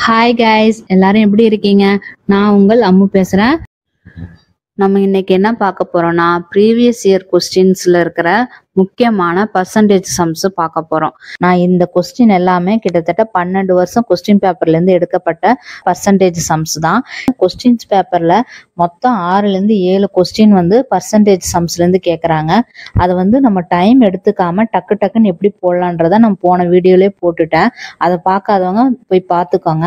Hi guys, எல்லாரும் எப்படி இருக்கீங்க? நான் உங்கள் அம்மு பேசுறேன். நம்ம இன்னைக்கு என்ன பார்க்க போறோம்னா, ப்ரீவியஸ் இயர் கொஸ்டின்ஸ்ல இருக்கிற முக்கியமான பர்சன்டேஜ் சம்ஸ் பார்க்க போறோம். நான் இந்த கொஸ்டின் எல்லாமே கிட்டத்தட்ட 12 வருஷம் கொஸ்டின் பேப்பர்ல இருந்து எடுக்கப்பட்ட பர்சன்டேஜ் சம்ஸ் தான். கொஸ்டின்ஸ் பேப்பர்ல மொத்தம் 6ல இருந்து 7 கொஸ்டின் பர்சன்டேஜ் சம்ஸ்ல இருந்து கேட்கறாங்க. அதை நம்ம டைம் எடுத்துக்காம டக்கு டக்குன்னு எப்படி போடலான்றத நான் போன வீடியோலயே போட்டுட்டேன். அதை பார்க்காதவங்க போய் பார்த்துக்கோங்க.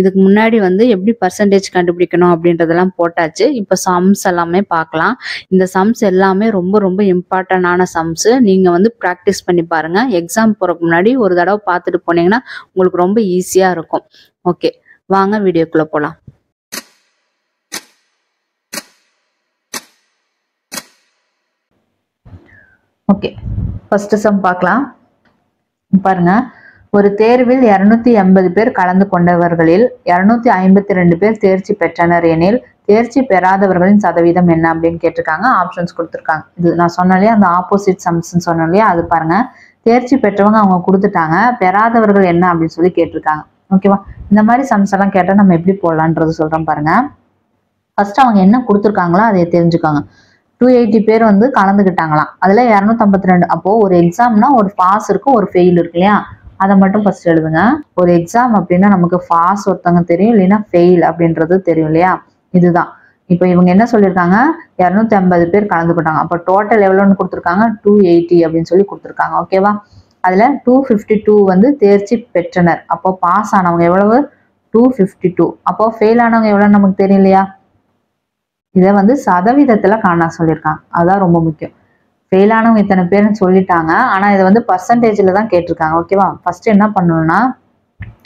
இதுக்கு முன்னாடி எப்படி பர்சன்டேஜ் கண்டுபிடிக்கணும் அப்படின்றதெல்லாம் போட்டாச்சு. இப்போ சம்ஸ் எல்லாமே பார்க்கலாம். இந்த சம்ஸ் எல்லாமே ரொம்ப ரொம்ப இம்பார்ட்டன்டான சம்ஸ். நீங்க ப்ராக்டிஸ் பண்ணி பாருங்க. எக்ஸாம் போறதுக்கு முன்னாடி ஒரு தடவை பார்த்துட்டு போனீங்கன்னா உங்களுக்கு ரொம்ப ஈஸியா இருக்கும். ஓகே, வாங்க வீடியோக்குள்ள போலாம். ஓகே, ஃபர்ஸ்ட் சம் பார்க்கலாம். பாருங்க, ஒரு தேர்வில் 280 பேர் கலந்து கொண்டவர்களில் 252 பேர் தேர்ச்சி பெற்றனர் எனில் தேர்ச்சி பெறாதவர்களின் சதவீதம் என்ன அப்படின்னு கேட்டிருக்காங்க. ஆப்ஷன்ஸ் கொடுத்துருக்காங்க. இது நான் சொன்னாலே அந்த ஆப்போசிட் சம்ஸ்ன்னு சொன்னோம் இல்லையா, அது பாருங்க. தேர்ச்சி பெற்றவங்க அவங்க கொடுத்துட்டாங்க, பெறாதவர்கள் என்ன அப்படின்னு சொல்லி கேட்டிருக்காங்க. ஓகேவா? இந்த மாதிரி சம்ஸ் எல்லாம் கேட்டால் நம்ம எப்படி போடலான்றது சொல்றோம் பாருங்க. ஃபர்ஸ்ட் அவங்க என்ன கொடுத்துருக்காங்களோ அதை தெரிஞ்சுக்காங்க. 280 பேர் கலந்துக்கிட்டாங்களாம், அதுல 252. அப்போ ஒரு எக்ஸாம்னா ஒரு பாஸ் இருக்கு, ஒரு ஃபெயில் இருக்கு இல்லையா, அதை மட்டும் ஃபர்ஸ்ட் எழுதுங்க. ஒரு எக்ஸாம் அப்படின்னா நமக்கு பாஸ் ஒருத்தவங்க தெரியும், இல்லைன்னா ஃபெயில் அப்படின்றது தெரியும் இல்லையா. இதுதான். இப்போ இவங்க என்ன சொல்லியிருக்காங்க, 250 பேர் கலந்துக்கிட்டாங்க. அப்போ டோட்டல் எவ்வளோன்னு கொடுத்துருக்காங்க, 280 அப்படின்னு சொல்லி கொடுத்துருக்காங்க. ஓகேவா? அதுல 252 தேர்ச்சி பெற்றனர். அப்போ பாஸ் ஆனவங்க எவ்வளவு, 252. அப்போ ஃபெயில் ஆனவங்க எவ்வளோன்னு நமக்கு தெரியும் இல்லையா. இதை சதவீதத்துல காண சொல்லியிருக்காங்க. அதுதான் ரொம்ப முக்கியம். ஃபெயில் ஆனவங்க இத்தனை பேர்னு சொல்லிட்டாங்க, ஆனா இதை பர்சன்டேஜ்ல தான் கேட்டிருக்காங்க. ஓகேவா? ஃபர்ஸ்ட் என்ன பண்ணணும்னா,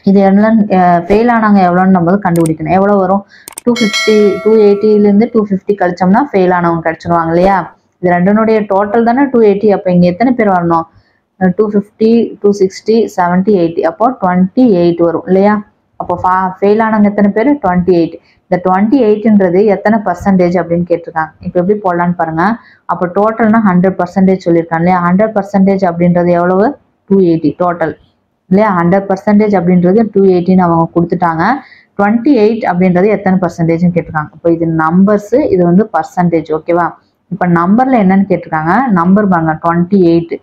இது ஃபெயில் ஆனவங்க எவ்வளோன்னு நம்ம கண்டுபிடிக்கணும். எவ்வளோ வரும், 250, 280லேருந்து 250 கழிச்சோம்னா ஃபெயில் ஆனவங்க கிடைச்சிருவாங்க இல்லையா. இது ரெண்டுனுடைய டோட்டல் தானே 280. அப்போ இங்கே எத்தனை பேர் வரணும், 250, 260, 70, 80. அப்போ 28 வரும் இல்லையா. அப்போ ஃபெயில் ஆனவங்க எத்தனை பேர், 28. இந்த 28ன்றது எத்தனை பர்சன்டேஜ் அப்படின்னு கேட்டிருக்காங்க. இப்போ எப்படி போடலான்னு பாருங்க. அப்போ டோட்டல்னா 100% சொல்லியிருக்காங்க இல்லையா. 100% அப்படின்றது எவ்வளவு, 280 டோட்டல் இல்லையா. 100% அப்படின்றது 280ன்னு அவங்க கொடுத்துட்டாங்க. 28 அப்படின்றது எத்தனை பர்சன்டேஜ்னு கேட்டிருக்காங்க. இப்போ இது நம்பர்ஸ், இது பர்சன்டேஜ். ஓகேவா? இப்போ நம்பர்ல என்னன்னு கேட்டிருக்காங்க, நம்பர் பாருங்க 28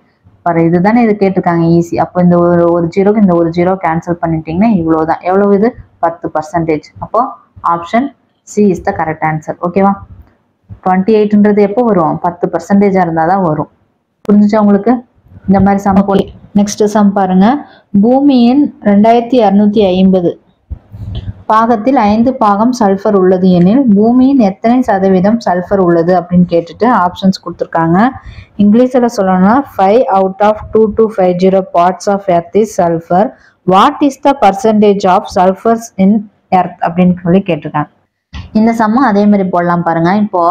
பாரு, இதுதானே இது கேட்டிருக்காங்க. ஈஸி. அப்போ இந்த ஒரு ஜீரோக்கு இந்த ஒரு ஜீரோ கேன்சல் பண்ணிட்டீங்கன்னா இவ்வளவுதான். எவ்வளவு இது, 10%. அப்போ option C is the correct answer. ஓகேவா? 28ன்றது எப்போ வரும், 10% இருந்தாதான் வரும். புரிஞ்சுச்சா உங்களுக்கு? இந்த மாதிரி சம் போல. நெக்ஸ்ட் சம் பாருங்க. பூமியின் 2250 பாகத்தில் 5 பாகம் சல்ஃபர் உள்ளது எனில் பூமியின் எத்தனை சதவீதம் சல்ஃபர் உள்ளது அப்படின்னு கேட்டுட்டு ஆப்ஷன்ஸ் கொடுத்துருக்காங்க. இங்கிலீஷ்ல சொல்லணும்னா 5 out of 2250 parts of earth is sulfur. What is the percentage of sulfurs in earth அப்படின்னு சொல்லி கேட்டிருக்காங்க. இந்த சம்மும் அதே மாதிரி போடலாம் பாருங்க. இப்போ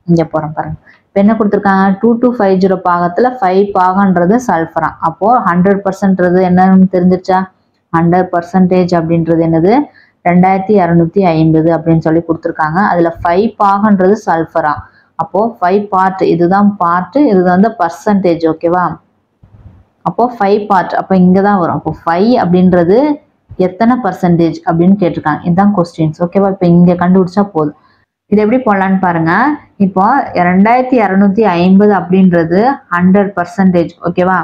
இங்க போறோம் பாருங்க. இப்போ என்ன கொடுத்துருக்காங்க, 2250 பாகத்துல 5 பாகன்றது சல்ஃபரா. அப்போ 100% என்னன்னு தெரிஞ்சிருச்சா. 100% அப்படின்றது என்னது, 2250 அப்படின்னு சொல்லி கொடுத்துருக்காங்க. அதுல 5 பாகன்றது சல்ஃபரா. அப்போ 5 பார்ட், இதுதான் பார்ட், இது பர்சன்டேஜ். ஓகேவா? அப்போ 5 பார்ட், அப்போ இங்கதான் வரும். அப்போ 5 அப்படின்றது எத்தனை பர்சன்டேஜ் அப்படின்னு கேட்டிருக்காங்க. இதுதான் கொஸ்டின்ஸ். ஓகேவா? இப்போ இங்க கண்டுபிடிச்சா போதும். இது எப்படி போடலான்னு பாருங்க. இப்போ 2250 அப்படின்றது 100%. ஓகேவா?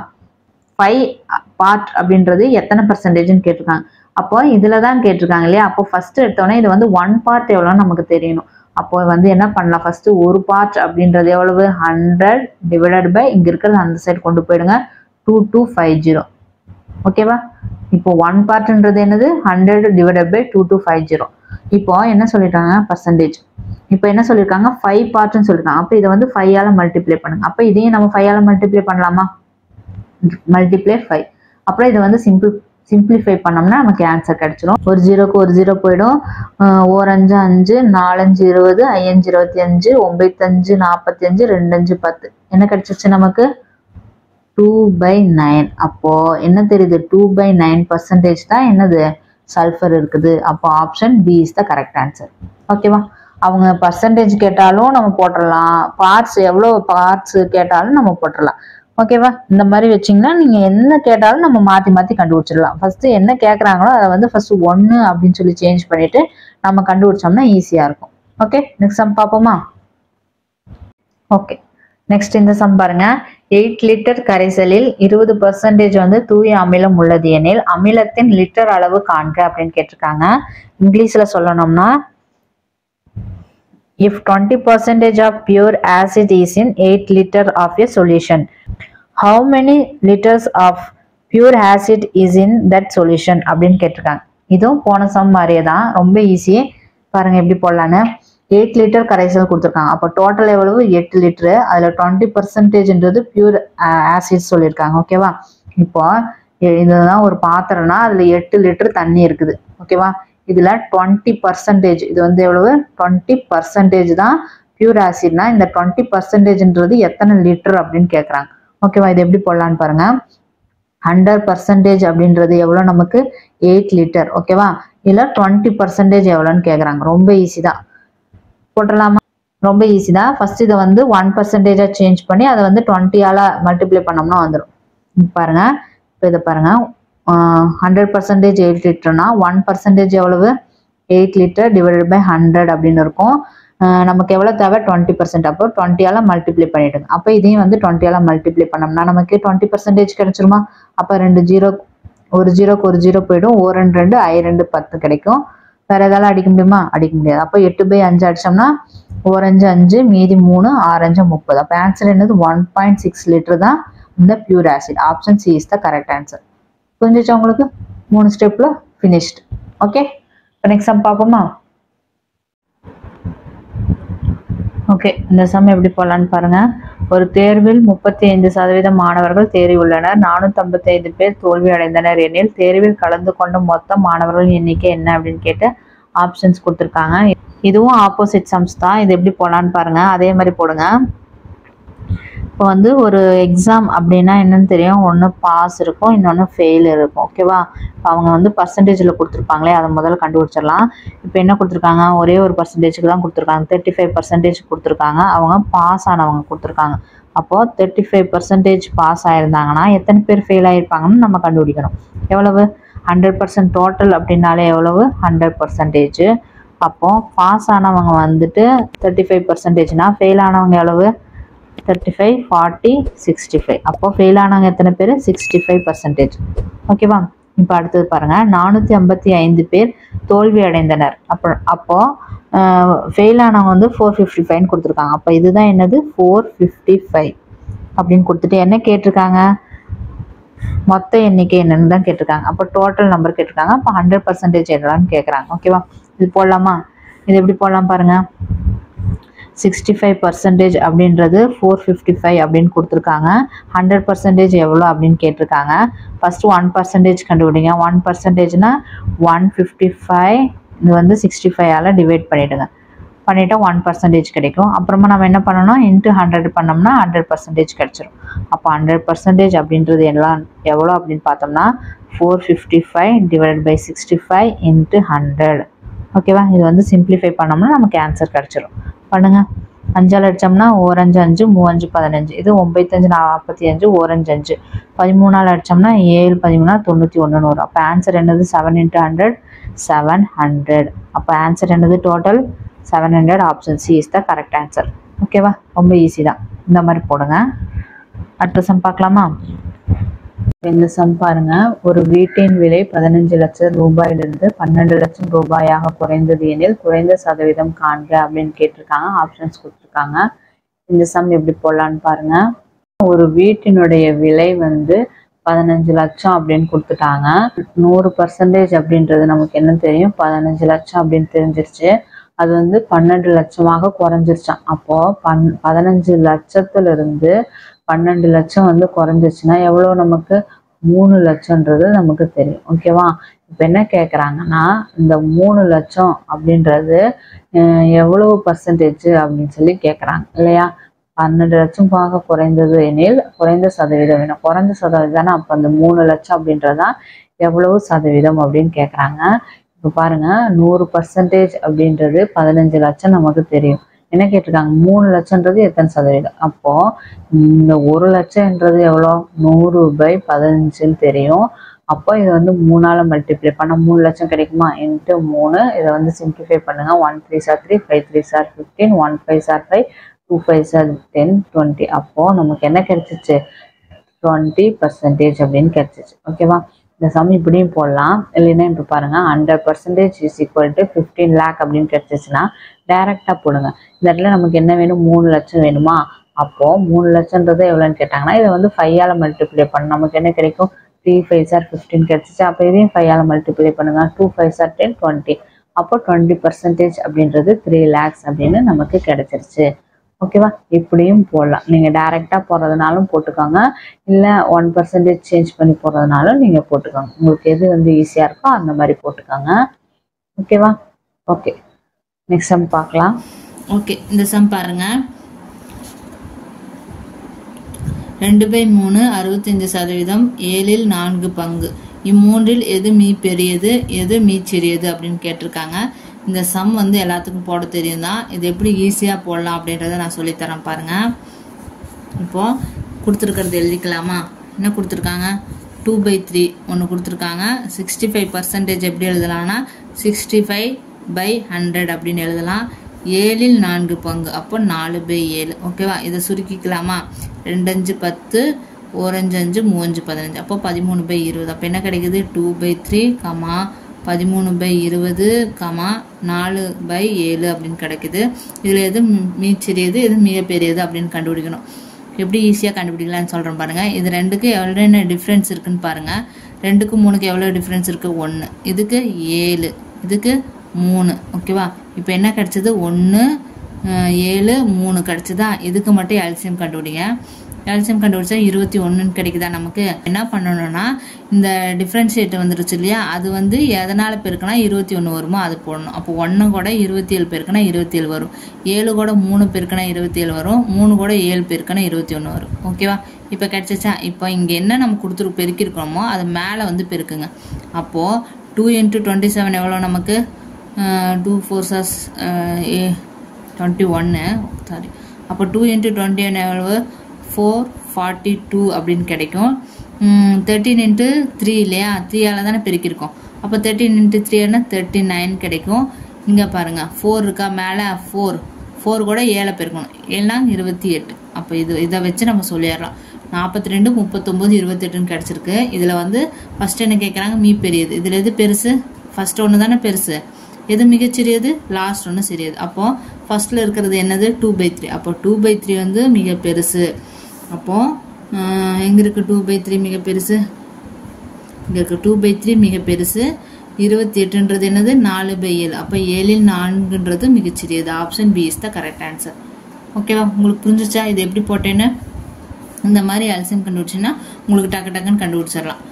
5 பார்ட் அப்படின்றது எத்தனை பர்சன்டேஜ்னு கேட்டிருக்காங்க. அப்போ இதுலதான் கேட்டிருக்காங்க இல்லையா. அப்போ ஃபர்ஸ்ட் எடுத்தோன்னே இது 1 பார்ட் எவ்வளோன்னு நமக்கு தெரியணும். அப்போ என்ன பண்ணலாம், ஃபர்ஸ்ட் ஒரு பார்ட் அப்படின்றது எவ்வளவு, 100 டிவைடட் பை இங்க இருக்கிறது அந்த சைடு கொண்டு போயிடுங்க, 2250. ஓகேவா? இப்போ 1 பார்ட்ன்றது என்னது, 100 டிவைடட் பை 2250. இப்போ என்ன சொல்லிட்டாங்க, பர்சன்டேஜ். இப்போ என்ன சொல்லியிருக்காங்க, 5 பார்ட்னு சொல்லியிருக்காங்க. அப்போ இதை 5 ஆல மல்டிப்ளை பண்ணுங்க. அப்போ இதையும் நம்ம 5 ஆல மல்டிப்ளை பண்ணலாமா, மல்டிப்ளை 5. அப்புறம் இதை சிம்பிளிஃபை பண்ணோம்னா நமக்கு ஆன்சர் கிடைச்சிடும். ஒரு ஜீரோக்கு ஒரு ஜீரோ போயிடும். 1 5 5, 4 5 20, 5 25, 9 5 45, 2 5 10. என்ன கிடைச்சிச்சு நமக்கு, 2/9. அப்போ என்ன தெரியுது, 2/9% தான் என்னது, சல்ஃபர் இருக்குது. அப்போ option B is the correct answer. ஓகேவா? அவங்க பர்சன்டேஜ் கேட்டாலும் நம்ம போட்டுடலாம், பார்ட்ஸ் எவ்வளோ பார்ட்ஸ் கேட்டாலும் நம்ம போட்டுடலாம். ஓகேவா? இந்த மாதிரி வச்சீங்கன்னா நீங்க என்ன கேட்டாலும் நம்ம மாத்தி மாத்தி கண்டுபிடிச்சிடலாம். ஃபர்ஸ்ட் என்ன கேட்கறாங்களோ அதை வந்து ஃபர்ஸ்ட் 1 அப்படின்னு சொல்லி சேஞ்ச் பண்ணிட்டு நம்ம கண்டுபிடிச்சோம்னா ஈஸியா இருக்கும். ஓகே, நெக்ஸ்ட் சம் பார்ப்போமா? ஓகே, நெக்ஸ்ட் இந்த சம் பாருங்க. 8 லிட்டர் கரைசலில் 20% வந்து தூய அமிலம் உள்ளது எனில் அமிலத்தின் லிட்டர் அளவு காண்க அப்படின்னு கேட்டிருக்காங்க. இங்கிலீஷ்ல சொல்லணும்னா, if 20% of pure acid is in 8 liter of a solution, how many liters of pure acid is in that solution அப்படின்னு கேட்டிருக்காங்க. இதுவும் போன சம் மாதிரியே தான், ரொம்ப ஈஸி. பாருங்க எப்படி போடலான்னு. 8 லிட்டர் கரைசல் கொடுத்துருக்காங்க. அப்போ டோட்டல் எவ்வளவு? 8 லிட்டரு. அதில் 20%ன்றது பியூர் ஆசிட் சொல்லியிருக்காங்க. ஓகேவா? இப்போ இதுதான் ஒரு பாத்திரம்னா அதில் 8 லிட்டர் தண்ணி இருக்குது. ஓகேவா? இதுல 20%, இது வந்து எவ்வளவு? 20% தான் பியூர் ஆசிட்னா இந்த 20%ன்றது எத்தனை லிட்டர் அப்படின்னு கேட்குறாங்க. ஓகேவா? இது எப்படி போடலான்னு பாருங்க. 100% அப்படின்றது எவ்வளவு நமக்கு? 8 லிட்டர். ஓகேவா? இதுல 20% எவ்வளோன்னு கேட்குறாங்க. ரொம்ப ஈஸி தான், போட்டுடலாமா? ரொம்ப ஈஸி தான். ஃபர்ஸ்ட் இதை வந்து 1% சேஞ்ச் பண்ணி அதை வந்து 20ஆல மல்டிப்ளை பண்ணோம்னா வந்துடும். பாருங்க, இப்போ இதை பாருங்க. 100% 8 லிட்டர்னா 1% எவ்வளவு? 8 லிட்டர் டிவைடட் பை 100 அப்படின்னு இருக்கும். நமக்கு எவ்வளவு தேவை? 20%. அப்போ 20ஆல மல்டிப்ளை பண்ணிடுங்க. அப்போ இதையும் வந்து 20ஆல மல்டிப்ளை பண்ணோம்னா நமக்கு 20% கிடைச்சிருமா? அப்போ 2 ஜீரோ, ஒரு ஜீரோக்கு ஒரு ஜீரோ போயிடும். 2 2 2 10 கிடைக்கும். வேற ஏதாவது அடிக்க முடியுமா? அடிக்க முடியாது. அப்போ 8/5 அடிச்சோம்னா 5 5 மீதி 3 6 5 30. அப்போ ஆன்சர் என்னது? 1.6 லிட்டர் தான் இந்த pure acid. Option C is the correct answer. புரிஞ்சிச்சா உங்களுக்கு? 3 ஸ்டெப்ல ஃபினிஷ்ட். ஓகே, இப்போ நெக்ஸ்ட் சம் பார்ப்போமா? ஓகே, இந்த சம் எப்படி போடலான்னு பாருங்க. ஒரு தேர்வில் 35% மாணவர்கள் தேறியுள்ளனர். 455 பேர் தோல்வி அடைந்தனர் எனில் தேர்வில் கலந்து கொண்ட மொத்த மாணவர்கள் எண்ணிக்கை என்ன அப்படின்னு கேட்டு ஆப்ஷன்ஸ் கொடுத்துருக்காங்க. இதுவும் ஆப்போசிட் சம்ஸ் தான். இது எப்படி போடலான்னு பாருங்க. அதே மாதிரி போடுங்க. இப்போ வந்து ஒரு எக்ஸாம் அப்படின்னா என்னன்னு தெரியும். ஒன்று பாஸ் இருக்கும், இன்னொன்று ஃபெயில் இருக்கும். ஓகேவா? அவங்க வந்து பர்சன்டேஜில் கொடுத்துருப்பாங்களே, அதை முதல்ல கண்டுபிடிச்சிடலாம். இப்போ என்ன கொடுத்துருக்காங்க? ஒரே ஒரு பர்சன்டேஜுக்கு தான் கொடுத்துருக்காங்க. 35% கொடுத்துருக்காங்க. அவங்க பாஸ் ஆனவங்க கொடுத்துருக்காங்க. அப்போது 35% பாஸ் ஆயிருந்தாங்கன்னா எத்தனை பேர் ஃபெயில் ஆகிருப்பாங்கன்னு நம்ம கண்டுபிடிக்கணும். எவ்வளவு? 100% டோட்டல் அப்படின்னாலே எவ்வளவு? 100%. அப்போது பாஸ் ஆனவங்க வந்துட்டு 35%னா ஃபெயில் ஆனவங்க எவ்வளவு? 35 40 65. அப்போ ஃபெயில் ஆனவங்க எத்தனை பேர்? 65%. ஓகேவா? இப்போ அடுத்தது பாருங்க. 455 பேர் தோல்வி அடைந்தனர். அப்போ ஃபெயில் ஆனவங்க வந்து 455 கொடுத்துருக்காங்க. அப்போ இதுதான் என்னது? 455 அப்படின்னு கொடுத்துட்டு என்ன கேட்டிருக்காங்க? மொத்த எண்ணிக்கை என்னன்னு தான் கேட்டிருக்காங்க. அப்போ டோட்டல் நம்பர் கேட்டிருக்காங்க. அப்போ 100% என்னன்னு கேட்குறாங்க. ஓகேவா? இது போடலாமா? இது எப்படி போடலாம் பாருங்க. 65% அப்படின்றது 455 அப்படின்னு கொடுத்துருக்காங்க. 100% எவ்வளோ அப்படின்னு கேட்டிருக்காங்க. ஃபர்ஸ்ட் 1% கண்டுபிடிங்க. 1%னா 155. இது வந்து 65ஆல டிவைட் பண்ணிடுங்க. பண்ணிட்டா 1% கிடைக்கும். அப்புறமா நம்ம என்ன பண்ணணும்? இன்ட்டு 100 பண்ணோம்னா 100% கிடைச்சிரும். அப்போ 100% அப்படின்றது எல்லாம் எவ்வளோ அப்படின்னு பார்த்தோம்னா 455 டிவைட் பை 65 இன்ட்டு 100. ஓகேவா? இது வந்து சிம்பிளிஃபை பண்ணோம்னா நமக்கு ஆன்சர் கிடைச்சிரும். பண்ணுங்க. 5ஆல் அடிச்சோம்னா 1 5 5 3 5 15. இது 9 5 45 1 5 5. 13ஆல் அடிச்சோம்னா 7 13 91 வரும். அப்போ ஆன்சர் என்னது? 7 இன்ட்டு 100 700. அப்போ ஆன்சர் என்னது? Total 700. Option C is the correct answer. ஓகேவா? ரொம்ப ஈஸி தான். இந்த மாதிரி போடுங்க. அடுத்த சம் பார்க்கலாமா? இந்த சம் பாருங்க. ஒரு வீட்டின் விலை 15 லட்சம் ரூபாயிலிருந்து 12 லட்சம் ரூபாயாக குறைந்தது எனில் குறைந்த சதவீதம் காண்க அப்படின்னு கேட்டிருக்காங்க. ஆப்ஷன்ஸ் கொடுத்துருக்காங்க. இந்த சம் எப்படி போடலான்னு பாருங்க. ஒரு வீட்டினுடைய விலை வந்து 15 லட்சம் அப்படின்னு கொடுத்துட்டாங்க. 100% அப்படின்றது நமக்கு என்ன தெரியும்? 15 லட்சம் அப்படின்னு தெரிஞ்சிருச்சு. அது வந்து 12 லட்சமாக குறைஞ்சிருச்சான். அப்போ 15 லட்சத்துல இருந்து 12 லட்சம் வந்து குறைஞ்சிருச்சுன்னா எவ்வளோ? நமக்கு 3 லட்சம்ன்றது நமக்கு தெரியும். ஓகேவா? இப்போ என்ன கேட்குறாங்கன்னா இந்த 3 லட்சம் அப்படின்றது எவ்வளவு பர்சன்டேஜ் அப்படின்னு சொல்லி கேட்குறாங்க இல்லையா? 12 லட்சம் பாக குறைந்தது எனில் குறைந்த சதவீதம் வேணும். குறைந்த சதவீதம் தானே. அப்போ அந்த 3 லட்சம் அப்படின்றதான் எவ்வளவு சதவீதம் அப்படின்னு கேட்குறாங்க. இப்போ பாருங்க, 100% அப்படின்றது 15 லட்சம் நமக்கு தெரியும். என்ன கேட்டிருக்காங்க, 3 லட்சம்ன்றது எத்தனை சதவீதம். அப்போ இந்த 1 லட்சம்ன்றது எவ்வளோ, 100/15 தெரியும். அப்போ இதை வந்து 3ஆல் மல்டிப்ளை பண்ண 3 லட்சம் கிடைக்குமா, இன்ட்டு 3. இதை வந்து சிம்பிளிஃபை பண்ணுங்க. 1 3s are 3, 5 3s are 15, 1 5s are 5, 2 5s are 10, 20. அப்போ நமக்கு என்ன கிடைச்சிச்சு, 20% அப்படின்னு கிடைச்சிச்சு. ஓகேவா, இந்த சம் இப்படியும் போடலாம். இல்லைன்னா இப்போ பாருங்க, 100% is equal to 15 lakh அப்படின்னு கிடைச்சிச்சுன்னா டைரக்டா போடுங்க. இந்த இடத்துல நமக்கு என்ன வேணும், 3 லட்சம் வேணுமா. அப்போ 3 லட்சம்ன்றது எவ்வளோன்னு கேட்டாங்கன்னா இதை வந்து 5ஆல் மல்டிப்ளை பண்ண நமக்கு என்ன கிடைக்கும், 3 5s are 15 கிடைச்சிச்சு. அப்போ இதையும் 5ஆல் மல்டிப்ளை பண்ணுங்க. 2 5s are 10, 20. அப்போ 20% அப்படின்றது 3 lakhs அப்படின்னு நமக்கு கிடைச்சிருச்சு. ஓகேவா, இப்படியும் போடலாம். நீங்கள் டைரெக்டாக போடுறதுனாலும் போட்டுக்கோங்க, இல்லை 1% சேஞ்ச் பண்ணி போடுறதுனாலும் நீங்கள் போட்டுக்கோங்க. உங்களுக்கு எது வந்து ஈஸியாக இருக்கோ அந்த மாதிரி போட்டுக்கோங்க. ஓகேவா, ஓகே, நெக்ஸ்ட் சம் பார்க்கலாம். ஓகே, இந்த சம் பாருங்க. 2/3 65%, 7ல் 4 பங்கு. இம்மூன்றில் எது மீ பெரியது, எது மீ சிறியது அப்படின்னு கேட்டிருக்காங்க. இந்த சம் வந்து எல்லாத்துக்கும் போட தெரியும் தான். இது எப்படி ஈஸியாக போடலாம் அப்படின்றத நான் சொல்லித்தரேன் பாருங்க. இப்போ கொடுத்துருக்கிறது எழுதிக்கலாமா. என்ன கொடுத்துருக்காங்க, 2/3 ஒன்று கொடுத்துருக்காங்க. 65% எப்படி எழுதலாம்னா 65/100 அப்படின்னு எழுதலாம். 7ல் 4 பங்கு, அப்போ 4/7. ஓகேவா, இதை சுருக்கிக்கலாமா. 2 5 10, 1 5 5, 3 5 15, அப்போ 13/20. அப்போ என்ன கிடைக்குது, 2/3, 13/20, 4/7 அப்படின்னு கிடைக்குது. இதில் எது மிகச்சிறியது, எது மிகப்பெரியது அப்படின்னு கண்டுபிடிக்கணும். எப்படி ஈஸியாக கண்டுபிடிக்கலாம்னு சொல்கிறேன் பாருங்க. இது ரெண்டுக்கு எவ்வளோ என்ன டிஃப்ரென்ஸ் இருக்குன்னு பாருங்க. 2க்கும் 3க்கு எவ்வளோ டிஃப்ரென்ஸ் இருக்குது, 1. இதுக்கு 7, இதுக்கு 3. ஓகேவா, இப்போ என்ன கிடைச்சது, 1 7 3 கிடைச்சதா. இதுக்கு மட்டும் எல்சியம் கண்டுபிடிங்க. எல்சியம் கண்டுபிடிச்சா 21 கிடைக்குதா. நமக்கு என்ன பண்ணணும்னா இந்த டிஃபரன்ஷியேட் வந்துருச்சு இல்லையா, அது வந்து எதனால பெருக்கினா 21 வருமோ அது போடணும். அப்போ 1 கூட 27 பெருக்கினா 27 வரும். 7 கூட 3 பெருக்கினா 27 வரும். 3 கூட 7 பெருக்கினா 21 வரும். ஓகேவா, இப்போ கிடைச்சிச்சா. இப்போ இங்கே என்ன நம்ம கொடுத்துரு பெருக்கிருக்கோமோ அது மேலே வந்து பெருக்குங்க. அப்போது 2 × 27 எவ்வளோ நமக்கு, 2 4s 21. சாரி, அப்போ 2 × 21 எவ்வளவு, 442 அப்படின்னு கிடைக்கும். 13 × 3 இல்லையா, 3ஆல் தானே பெருக்கிருக்கோம். அப்போ 13 × 3 39 கிடைக்கும். இங்கே பாருங்க 4 இருக்கா, மேலே 4 கூட 7 பெருக்கணும். 7 28. அப்போ இதை வச்சு நம்ம சொல்லிடலாம். 42 39 28 கிடைச்சிருக்கு. இதில் வந்து ஃபர்ஸ்ட் என்ன கேட்குறாங்க, மீ பெரியது. இதில் எது பெருசு, ஃபர்ஸ்ட் ஒன்று தானே பெருசு. எது மிகச்சிறியது, லாஸ்ட் ஒன்று சிறியது. அப்போ ஃபர்ஸ்ட்ல இருக்கிறது என்னது, 2/3. அப்போ 2/3 வந்து மிக பெருசு. அப்போ எங்க இருக்கு 2/3 மிக பெருசு, இங்க இருக்கு 2/3 மிக பெருசு. 28ன்றது என்னது, 4/7. அப்போ 7ல் 4ன்றது மிகச்சிறியது. Option B is the correct answer. ஓகேவா, உங்களுக்கு புரிஞ்சிச்சா இது எப்படி போட்டேன்னு. இந்த மாதிரி எல்சியம் கண்டுபிடிச்சுன்னா உங்களுக்கு டக்குன்னு கண்டுபிடிச்சிடலாம்.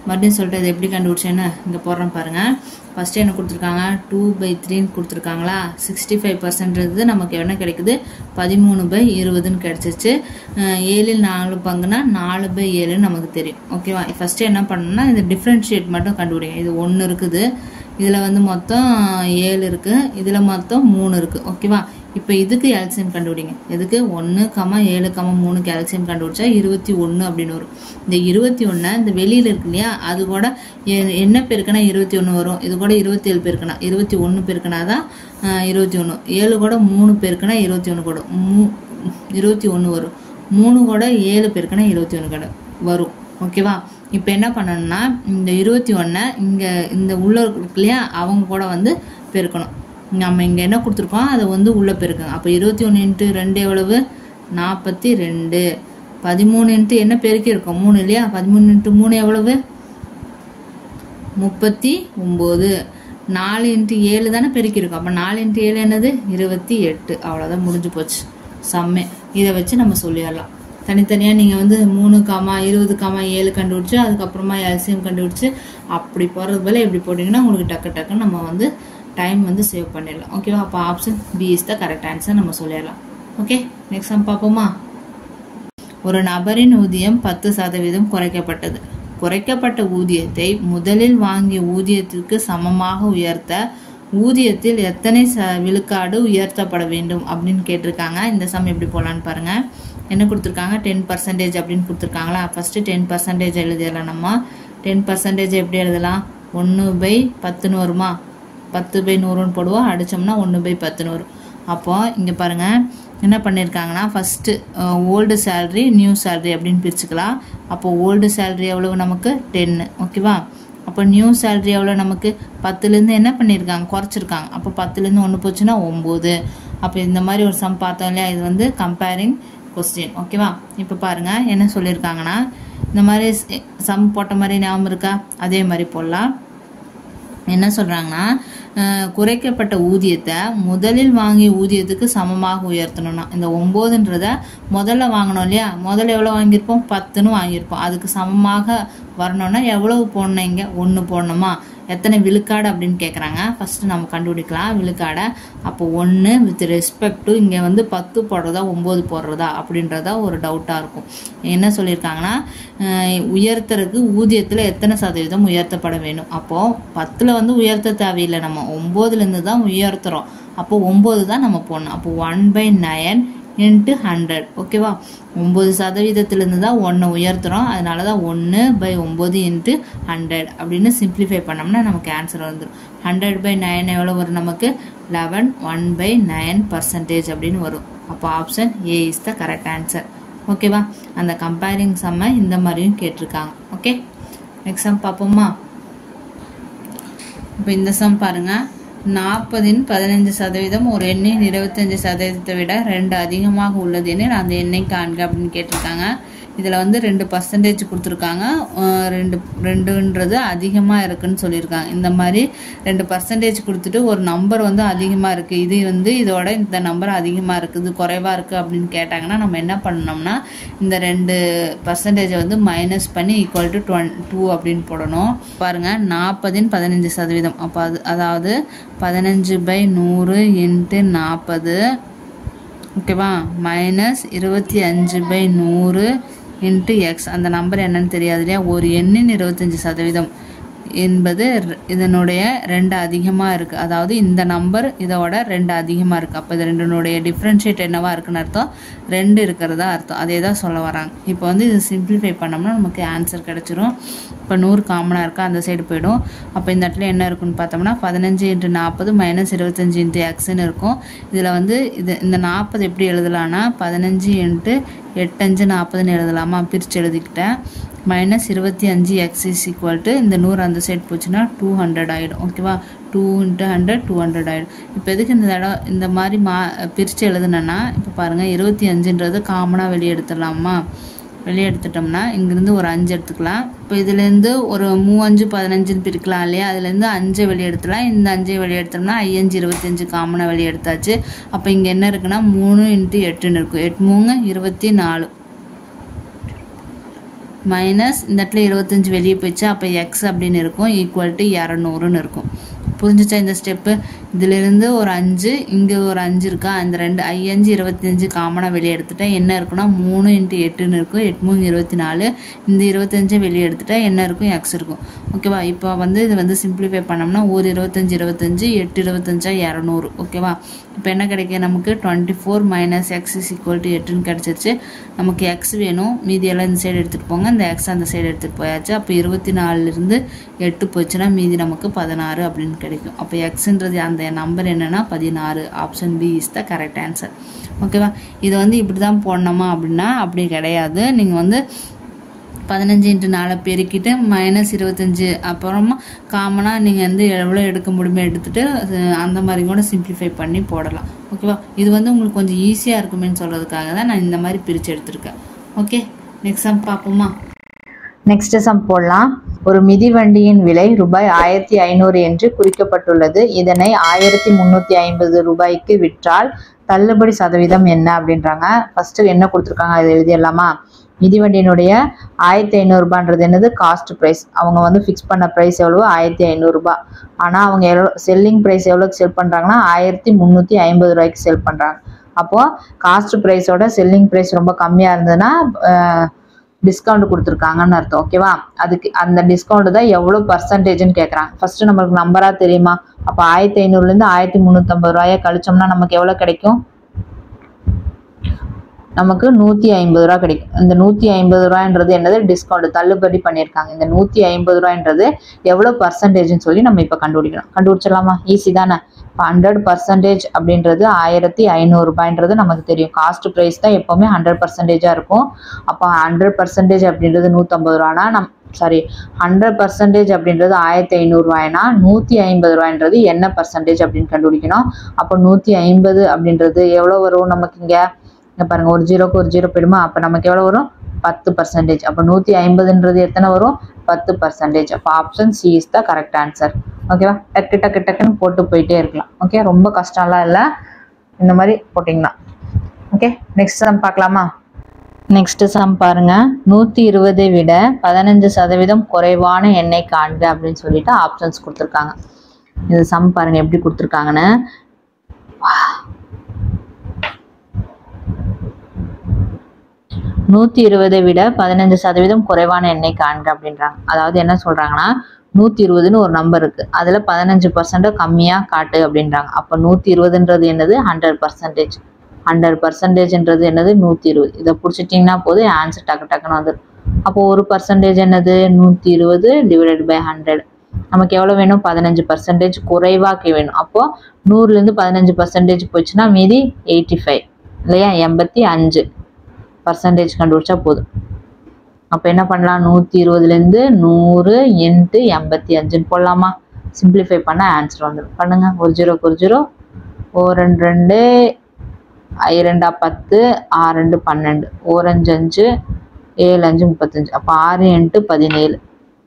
மறுபடியும் சொல்லிட்டு அது எப்படி கண்டுபிடிச்சேன்னு இங்கே போடுறேன் பாருங்க. ஃபர்ஸ்ட் என்ன கொடுத்துருக்காங்க, 2/3 கொடுத்துருக்காங்களா. 65% நமக்கு என்ன கிடைக்குது, 13/20 கிடைச்சிச்சு. 7ல் 4 பங்குனா 4/7 நமக்கு தெரியும். ஓகேவா, ஃபர்ஸ்ட் என்ன பண்ணணும்னா இந்த டிஃப்ரென்ஷியேட் மட்டும் கண்டுபிடிங்க. இது 1 இருக்குது, இதில் வந்து மொத்தம் 7 இருக்கு, இதில் மொத்தம் 3 இருக்கு. ஓகேவா, இப்போ இதுக்கு எல்சியம் கண்டுபிடிங்க. இதுக்கு 1, 7, 3க்கு எல்சியம் கண்டுபிடிச்சா 21 அப்படின்னு வரும். இந்த 21 இந்த வெளியில் இருக்கு இல்லையா, அது கூட என்ன பெருக்கினா 21 வரும். இது கூட 27 பெருக்கினா 21 பெருக்கினா தான் 21. 7 கூட 3 பெருக்கினா 21 கூட 21 வரும். 3 கூட 7 பெருக்கினா 21 கூட வரும். ஓகேவா, இப்போ என்ன பண்ணணும்னா இந்த 21 இங்கே இந்த உள்ள இருக்கு இல்லையா, அவங்க கூட வந்து பெருக்கணும். நம்ம இங்கே என்ன கொடுத்துருக்கோம் அதை வந்து உள்ளே பெருக்குங்க. அப்போ 21 × 2 எவ்வளவு, 42. 13 × என்ன பெருக்கிருக்கோம், 3 இல்லையா. 13 × 3 எவ்வளவு, 39. 4 × 7 தானே பெருக்கிருக்கோம். அப்போ 4 × 7 என்னது, 28. அவ்வளோதான், முடிஞ்சு போச்சு சம்மே. இதை வச்சு நம்ம சொல்லிடலாம். தனித்தனியாக நீங்கள் வந்து 3, 20, 7 கண்டுபிடிச்சி அதுக்கப்புறமா எல்சியம் கண்டுபிடிச்சி அப்படி போகிறது போல எப்படி போட்டிங்கன்னா உங்களுக்கு டக்குன்னு நம்ம வந்து டைம் வந்து சேவ் பண்ணிடலாம். ஓகேவா, அப்போ option B is the correct answer நம்ம சொல்லிடலாம். ஓகே, நெக்ஸ்ட் சம் பார்ப்போமா. ஒரு நபரின் ஊதியம் 10% குறைக்கப்பட்டது. குறைக்கப்பட்ட ஊதியத்தை முதலில் வாங்கிய ஊதியத்திற்கு சமமாக உயர்த்த ஊதியத்தில் எத்தனை விழுக்காடு உயர்த்தப்பட வேண்டும் அப்படின்னு கேட்டிருக்காங்க. இந்த சம் எப்படி போடலான்னு பாருங்க. என்ன கொடுத்துருக்காங்க, 10% அப்படின்னு கொடுத்துருக்காங்களா. ஃபர்ஸ்ட் 10% எழுதிடலாம். நம்ம 10% எப்படி எழுதலாம், 1/10 வருமா, 10/100 போடுவோம், அடிச்சோம்னா 1/10 வரும். அப்போ இங்க பாருங்க என்ன பண்ணியிருக்காங்கன்னா, first old salary new salary அப்படின்னு பிரிச்சுக்கலாம். அப்போ ஓல்டு சேலரி எவ்வளவு நமக்கு 10, ஓகேவா. அப்போ நியூ சேலரி எவ்வளோ நமக்கு 10லேருந்து என்ன பண்ணியிருக்காங்க, குறைச்சிருக்காங்க. அப்போ 10லேருந்து 1 போச்சுன்னா 9. அப்போ இந்த மாதிரி ஒரு சம் பார்த்தோம் இல்லையா, இது வந்து கம்பேரிங் கொஸ்டின், ஓகேவா. இப்போ பாருங்க என்ன சொல்லியிருக்காங்கன்னா, இந்த மாதிரி சம் போட்ட மாதிரி ஞாபகம் இருக்கா, அதே மாதிரி போடலாம். என்ன சொல்றாங்கன்னா, குறைக்கப்பட்ட ஊதியத்தை முதலில் வாங்கிய ஊதியத்துக்கு சமமாக உயர்த்தணும்னா, இந்த 9ன்றத முதல்ல வாங்கணும் இல்லையா, முதல்ல எவ்வளோ வாங்கியிருப்போம், 10ன்னு வாங்கியிருப்போம். அதுக்கு சமமாக வரணும்னா எவ்வளவு போடணும், இங்கே 1 போடணுமா. எத்தனை விழுக்காடு அப்படின்னு கேட்குறாங்க. ஃபர்ஸ்ட் நம்ம கண்டுபிடிக்கலாம் விழுக்காடை. அப்போ 1 வித் ரெஸ்பெக்ட் டு இங்கே வந்து 10 போடுறதா 9 போடுறதா அப்படின்றதா ஒரு டவுட்டாக இருக்கும். என்ன சொல்லியிருக்காங்கன்னா, உயர்த்துறதுக்கு ஊதியத்தில் எத்தனை சதவீதம் உயர்த்தப்பட வேண்டும். அப்போது 10ல் வந்து உயர்த்த தேவையில்லை, நம்ம 9லேருந்து தான் உயர்த்துறோம். அப்போ 9 தான் நம்ம போடணும். அப்போ 1/9 × 100, ஓகேவா. 9% தான் 1 உயர்த்துறோம், அதனால தான் 1/9 × 100 அப்படின்னு சிம்பிளிஃபை பண்ணோம்னா நமக்கு ஆன்சர் வந்துடும். 100/9 எவ்வளோ வரும் நமக்கு, 11, 1/9% அப்படின்னு வரும். அப்போ option A is the correct answer, ஓகேவா. அந்த கம்பேரிங் சம்மை இந்த மாதிரியும் கேட்டிருக்காங்க. ஓகே, நெக்ஸ்ட் சம் பார்ப்போமா. இப்போ இந்த சம் பாருங்க, 40ன் 15% ஒரு எண்ணின் 25% விட 2 அதிகமாக உள்ளது எனில் அந்த எண்ணை காண்க அப்படின்னு கேட்டிருக்காங்க. இதில் வந்து 2% கொடுத்துருக்காங்க, 2ன்றது அதிகமாக இருக்குன்னு சொல்லியிருக்காங்க. இந்த மாதிரி 2% கொடுத்துட்டு ஒரு நம்பர் வந்து அதிகமாக இருக்குது, இது வந்து இதோட இந்த நம்பர் அதிகமாக இருக்குது குறைவாக இருக்குது அப்படின்னு கேட்டாங்கன்னா நம்ம என்ன பண்ணணும்னா, இந்த 2% வந்து மைனஸ் பண்ணி ஈக்குவல் டு 2 அப்படின்னு போடணும். பாருங்கள், 40ன் 15%, அப்போ அதாவது 15/100 × 40, ஓகேவா, மைனஸ் 25/100 × x. அந்த நம்பர் என்னன்னு தெரியாது இல்லையா. ஒரு எண்ணின் 25% என்பது இதனுடைய 2 அதிகமாக இருக்குது, அதாவது இந்த நம்பர் இதோட 2 அதிகமாக இருக்குது. அப்போ இது ரெண்டுனுடைய டிஃப்ரென்ஷியேட் என்னவா இருக்குன்னு அர்த்தம், 2 இருக்கிறதா அர்த்தம். அதே தான் சொல்ல வராங்க. இப்போ வந்து இது சிம்பிளிஃபை பண்ணோம்னா நமக்கு ஆன்சர் கிடச்சிரும். இப்போ 100 காமனாக இருக்கா, அந்த சைடு போயிடும். அப்போ இந்த இடத்துல என்ன இருக்குன்னு பார்த்தோம்னா 15 × 40 - 25 × xன்னு இருக்கும். இதில் வந்து இந்த 40 எப்படி எழுதலான்னா 15 × 8 5 40ன்னு எழுதலாமா, பிரித்து எழுதிக்கிட்டேன். -25x = இந்த 100 அந்த சைடு போச்சுன்னா 200 ஆகிடும், ஓகேவா. 2 × 100 200 ஆகிடும். இப்போ எதுக்கு இந்த மாதிரி பிரித்து எழுதுனேன்னா, இப்போ பாருங்கள் 25ன்றது காமனாக வெளியே எடுத்துடலாமா. வெளியே எடுத்துட்டோம்னா இங்கேருந்து ஒரு 5 எடுத்துக்கலாம். இப்போ இதுலேருந்து ஒரு 3 5 15ன்னு பிரிக்கலாம் இல்லையா, அதுலேருந்து 5 வெளியே எடுத்துலாம். இந்த 5 வெளியே எடுத்தோம்னா 5 25 காமனாக வெளியே எடுத்தாச்சு. அப்போ இங்கே என்ன இருக்குன்னா 3 × 8ன்னு இருக்கும். 8 3 24 மைனஸ் இந்த இடத்துல 25 வெளியே போயிடுச்சு. அப்போ எக்ஸ் அப்படின்னு இருக்கும், ஈக்குவல் டு 200ன்னு இருக்கும். புரிஞ்சிச்சா இந்த ஸ்டெப்பு. இதிலிருந்து ஒரு 5, இங்கே ஒரு 5 இருக்கா, இந்த 2 5 25 காமனாக வெளியே எடுத்துட்டேன். என்ன இருக்குன்னா 3 × 8ன்னு இருக்கும். 8 3 24. இந்த 25 வெளியே எடுத்துட்டா என்ன இருக்கும், எக்ஸ் இருக்கும், ஓகேவா. இப்போ வந்து இது வந்து சிம்பிளிஃபை பண்ணோம்னா ஒரு 25 25 8 25 200, ஓகேவா. இப்போ என்ன கிடைக்கும் நமக்கு 24 - x = 8ன்னு கிடச்சிருச்சு. நமக்கு எக்ஸ் வேணும், மீதியெல்லாம் இந்த சைடு எடுத்துகிட்டு போங்க, இந்த எக்ஸ் அந்த சைடு எடுத்துகிட்டு போயாச்சு. அப்போ 24லேருந்து 8 போச்சுன்னா மீதி நமக்கு 16 அப்படின்னு கிடைக்கும். அப்போ எக்ஸ்ன்றது அந்த நம்பர் என்னன்னா 16. Option B is the correct answer, ஓகேவா. இதை வந்து இப்படி தான் போடணுமா அப்படின்னா அப்படி கிடையாது. நீங்கள் வந்து 15 × 4 பெருக்கிட்டு -25 அப்புறமா காமனாக நீங்கள் வந்து எவ்வளோ எடுக்க முடியுமோ எடுத்துகிட்டு அந்த மாதிரி கூட சிம்பிளிஃபை பண்ணி போடலாம், ஓகேவா. இது வந்து உங்களுக்கு கொஞ்சம் ஈஸியாக இருக்குமேன்னு சொல்கிறதுக்காக தான் நான் இந்த மாதிரி பிரித்து எடுத்திருக்கேன். ஓகே, நெக்ஸ்ட் சம் பார்ப்போமா. நெக்ஸ்ட் சம் போடலாம். ஒரு மிதிவண்டியின் விலை ரூபாய் 1500 என்று குறிக்கப்பட்டுள்ளது. இதனை 1350 ரூபாய்க்கு விற்றால் தள்ளுபடி சதவீதம் என்ன அப்படின்றாங்க. ஃபர்ஸ்ட் என்ன கொடுத்துருக்காங்க அதை எழுதிடலாமா. மிதிவண்டியினுடைய 1500 ரூபான்றது என்னது, காஸ்ட் ப்ரைஸ். அவங்க வந்து ஃபிக்ஸ் பண்ண ப்ரைஸ் எவ்வளோ, 1500 ரூபாய். ஆனால் அவங்க செல்லிங் ப்ரைஸ் எவ்வளோக்கு செல் பண்ணுறாங்கன்னா 1350 ரூபாய்க்கு செல் பண்ணுறாங்க. அப்போது காஸ்ட் ப்ரைஸோட செல்லிங் ப்ரைஸ் ரொம்ப கம்மியாக இருந்ததுன்னா டிஸ்கவுண்ட் கொடுத்துருக்காங்கன்னு அர்த்தம். ஓகேவா? அதுக்கு அந்த டிஸ்கவுண்ட் தான் எவ்வளோ பர்சன்டேஜ்னு கேட்குறாங்க. ஃபர்ஸ்ட் நம்மளுக்கு நம்பரா தெரியுமா? அப்போ 1500லேருந்து 1350 ரூபாயை கழிச்சோம்னா நமக்கு எவ்வளோ கிடைக்கும்? நமக்கு 150 ரூபா கிடைக்கும். இந்த 150 ரூபான்றது என்னது? டிஸ்கவுண்ட், தள்ளுபடி பண்ணியிருக்காங்க. இந்த 150 ரூபான்றது எவ்வளோ பர்சன்டேஜ்னு சொல்லி நம்ம இப்போ கண்டுபிடிக்கணும். கண்டுபிடிச்சிடலாமா? ஈஸி தானே. இப்போ 100% அப்படின்றது 1500 ரூபாய்ன்றது நமக்கு தெரியும். காஸ்ட் ப்ரைஸ் தான் எப்போவுமே 100%ஆக இருக்கும். அப்போ 100% அப்படின்றது 150 ரூபானா 100% அப்படின்றது 1500 ரூபாய்னா 150 ரூபாய்ன்றது என்ன பர்சன்டேஜ் அப்படின்னு கண்டுபிடிக்கணும். அப்போ 150 அப்படின்றது எவ்வளோ வரும் நமக்கு? இங்கே பாருங்க, ஒரு ஜீரோக்கு ஒரு ஜீரோ போயிடுமா? அப்போ நமக்கு எவ்வளோ வரும்? 10%. அப்போ 150ன்றது எத்தனை வரும்? 10%. அப்போ option C is the correct answer. ஓகேவா? டக்கு டக்கு டக்குன்னு போட்டு போயிட்டே இருக்கலாம். ஓகே, ரொம்ப கஷ்டம்லாம் இல்லை, இந்த மாதிரி போட்டிங்கன்னா. ஓகே, நெக்ஸ்ட் சம் பார்க்கலாமா? நெக்ஸ்ட் சம் பாருங்க. 120 விட 15% குறைவான எண்ணை காண்க அப்படின்னு சொல்லிட்டு ஆப்ஷன்ஸ் கொடுத்துருக்காங்க. இது சம் பாருங்க எப்படி கொடுத்துருக்காங்கன்னு. 120 விட 15% குறைவான எண்ணை காண்க அப்படின்றாங்க. அதாவது என்ன சொல்றாங்கன்னா, 120ன்னு ஒரு நம்பர் இருக்கு, அதுல 15% கம்மியா காட்டு அப்படின்றாங்க. அப்போ 120ன்றது என்னது? 100%. 100%ன்றது என்னது? 120. இதை பிடிச்சிட்டிங்கன்னா போதும், ஆன்சர் டக்கு டக்குன்னு வந்துடும். அப்போ 1% என்னது? 120 டிவைடட் பை 100. நமக்கு எவ்வளோ வேணும்? 15% குறைவாக்கி வேணும். அப்போ 100லேருந்து 15% போச்சுன்னா மீதி 85 இல்லையா? 85% கண்டுபிடிச்சா போதும். அப்போ என்ன பண்ணலாம்? 120லேருந்து 100 × 85 போடலாமா? சிம்பிளிஃபை பண்ண ஆன்சர் வந்துடும். பண்ணுங்க. ஒரு ஜீரோக்கு ஒரு ஜீரோ, 4 2 2 10 6 2 12 4 5 5 7 5 35. அப்போ 6 × 17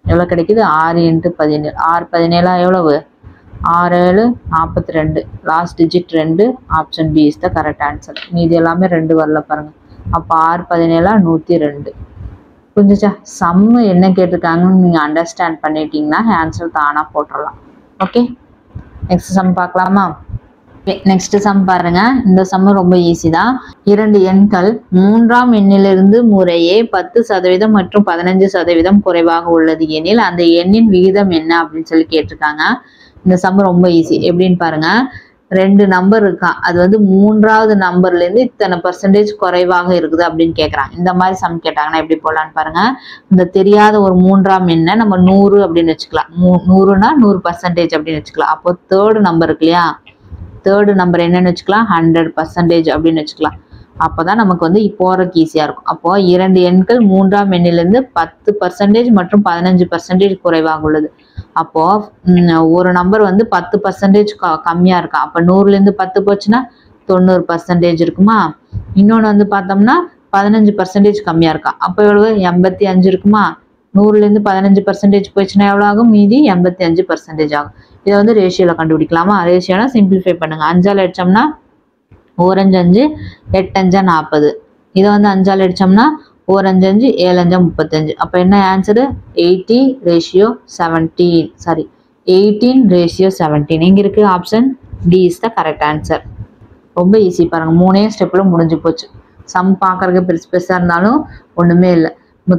எவ்வளோ கிடைக்குது? 6 × 17. 6 17 எவ்வளவு? 6 7 42. Last digit 2. Option B is the correct answer. மீதி எல்லாமே 2 வரல பாருங்க. அப்போ 6 17 102. புரிஞ்சுச்சா? சம்மு என்ன கேட்டிருக்காங்கன்னு நீங்கள் அண்டர்ஸ்டாண்ட் பண்ணிட்டீங்கன்னா ஆன்சர் தானாக போட்டுடலாம். ஓகே, நெக்ஸ்ட் சம் பார்க்கலாமா? நெக்ஸ்ட் சம் பாருங்க. இந்த சம் ரொம்ப ஈஸி தான். 2 எண்கள் 3ஆம் எண்ணிலிருந்து முறையே 10% மற்றும் 15% குறைவாக உள்ளது எனில் அந்த எண்ணின் விகிதம் என்ன அப்படின்னு சொல்லி கேட்டிருக்காங்க. இந்த சம் ரொம்ப ஈஸி. எப்படின்னு பாருங்க. 2 நம்பர் இருக்கா, அது வந்து 3ஆவது நம்பர்ல இருந்து இத்தனை % குறைவாக இருக்குது அப்படின்னு கேட்கறாங்க. இந்த மாதிரி சம் கேட்டாங்கன்னா எப்படி போடலான்னு பாருங்க. இந்த தெரியாத ஒரு 3ஆம் எண்ணை நம்ம 100 அப்படின்னு வச்சுக்கலாம். 100னா 100% அப்படின்னு வச்சுக்கலாம். அப்போ தேர்டு நம்பர் இருக்கு இல்லையா, தேர்டு நம்பர் என்னன்னு வச்சுக்கலாம்? 100% அப்படின்னு வச்சுக்கலாம். அப்போதான் நமக்கு வந்து போறதுக்கு ஈஸியா இருக்கும். அப்போ 2 எண்கள் 3ஆம் எண்ணிலிருந்து 10% மற்றும் 15% குறைவாக உள்ளது. அப்போ ஒரு நம்பர் வந்து 10% கம்மியா இருக்கா. அப்போ 100லேருந்து 10 போச்சுன்னா 90% இருக்குமா? இன்னொன்று வந்து பார்த்தோம்னா 15% கம்மியா இருக்கா. அப்போ எவ்வளவு? 85 இருக்குமா? 100லேருந்து 15% போயிடுச்சுன்னா எவ்வளோ ஆகும்? மீதி 85% ஆகும். இதை வந்து ரேஷியோல கண்டுபிடிக்கலாமா? ரேஷியோனா சிம்பிளிஃபை பண்ணுங்க. 5ஆல் அடிச்சோம்னா 4 5 5 8 5 40. இதை வந்து 5ஆல் அடிச்சோம்னா 4 5 5 7 5 35. அப்போ என்ன ஆன்சரு? 18:17. இங்க இருக்கு option D is the correct answer. ரொம்ப ஈஸி பாருங்க. 3 ஸ்டெப்ல முடிஞ்சு போச்சு. சம் பார்க்கறதுக்கு பெருசு பெருசா இருந்தாலும் ஒண்ணுமே இல்லை.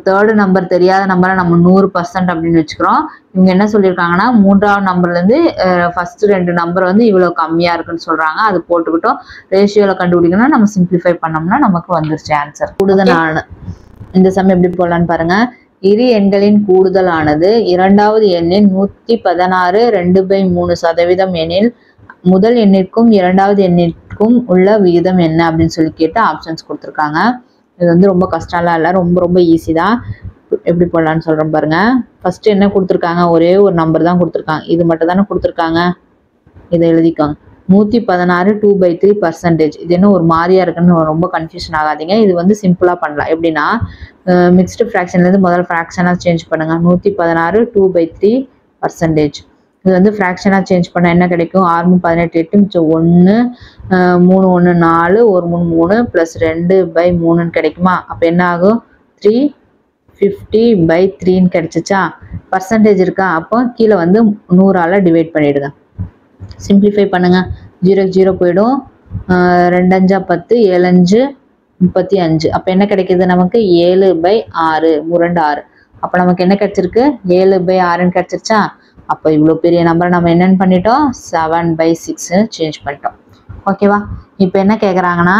தேர்டு நம்பர் தெரியாத நம்பரை நம்ம 100% அப்படின்னு வச்சுக்கிறோம். இவங்க என்ன சொல்லியிருக்காங்கன்னா 3ஆவது நம்பர்ல இருந்து ஃபர்ஸ்ட் 2 நம்பர் வந்து இவ்வளவு கம்மியா இருக்குன்னு சொல்றாங்க. அது போட்டுக்கிட்டோம். ரேஷியோல கண்டுபிடிக்கணும்னா நம்ம சிம்பிளிஃபை பண்ணோம்னா நமக்கு வந்துருச்சு ஆன்சர். கூடுதலான இந்த சம் எப்படி போடலான்னு பாருங்க. இரு எண்களின் கூடுதலானது 2வது எண்ணின் 116 2/3% எனில் முதல் எண்ணிற்கும் 2வது எண்ணிற்கும் உள்ள விகிதம் என்ன அப்படின்னு சொல்லி கேட்டு ஆப்ஷன்ஸ் கொடுத்துருக்காங்க. இது வந்து ரொம்ப கஷ்டம்லாம் இல்லை, ரொம்ப ரொம்ப ஈஸி தான். எப்படி போடலான்னு சொல்றேன் பாருங்க. ஃபர்ஸ்ட் என்ன கொடுத்துருக்காங்க? ஒரே ஒரு நம்பர் தான் கொடுத்துருக்காங்க. இது மட்டும் தானே கொடுத்துருக்காங்க. இதை எழுதிக்கோங்க. 116 2/3%. இது என்ன ஒரு மாதிரியா இருக்குன்னு ரொம்ப கன்ஃபியூஷன் ஆகாதீங்க. இது வந்து சிம்பிளா பண்ணலாம். எப்படின்னா மிக்ஸ்டு ஃப்ராக்ஷன்ல இருந்து முதல் ஃப்ராக்ஷனா சேஞ்ச் பண்ணுங்க. 116 2/3%. இது வந்து ஃப்ராக்ஷனா சேஞ்ச் பண்ண என்ன கிடைக்கும்? 6 18 8 மிச்சம் 1 3 1 4 1 3 3 + 2/3 கிடைக்குமா? அப்போ என்ன ஆகும்? 350/3 கிடைச்சிச்சா? பர்சன்டேஜ் இருக்கா? அப்போ கீழே வந்து 100ஆல டிவைட் பண்ணிடுங்க. சிம்பிளிஃபை பண்ணுங்க. 0 0 போயிடும். 2 5 10 7 5 35. அப்போ என்ன கிடைக்குது நமக்கு 7/6 2 6. அப்போ நமக்கு என்ன கிடைச்சிருக்கு 7/6ன்னு கிடைச்சிருச்சா. அப்போ இவ்வளோ பெரிய நம்பரை நம்ம என்னென்னு பண்ணிட்டோம் 7/6 சேஞ்ச் பண்ணிட்டோம். ஓகேவா. இப்போ என்ன கேட்குறாங்கன்னா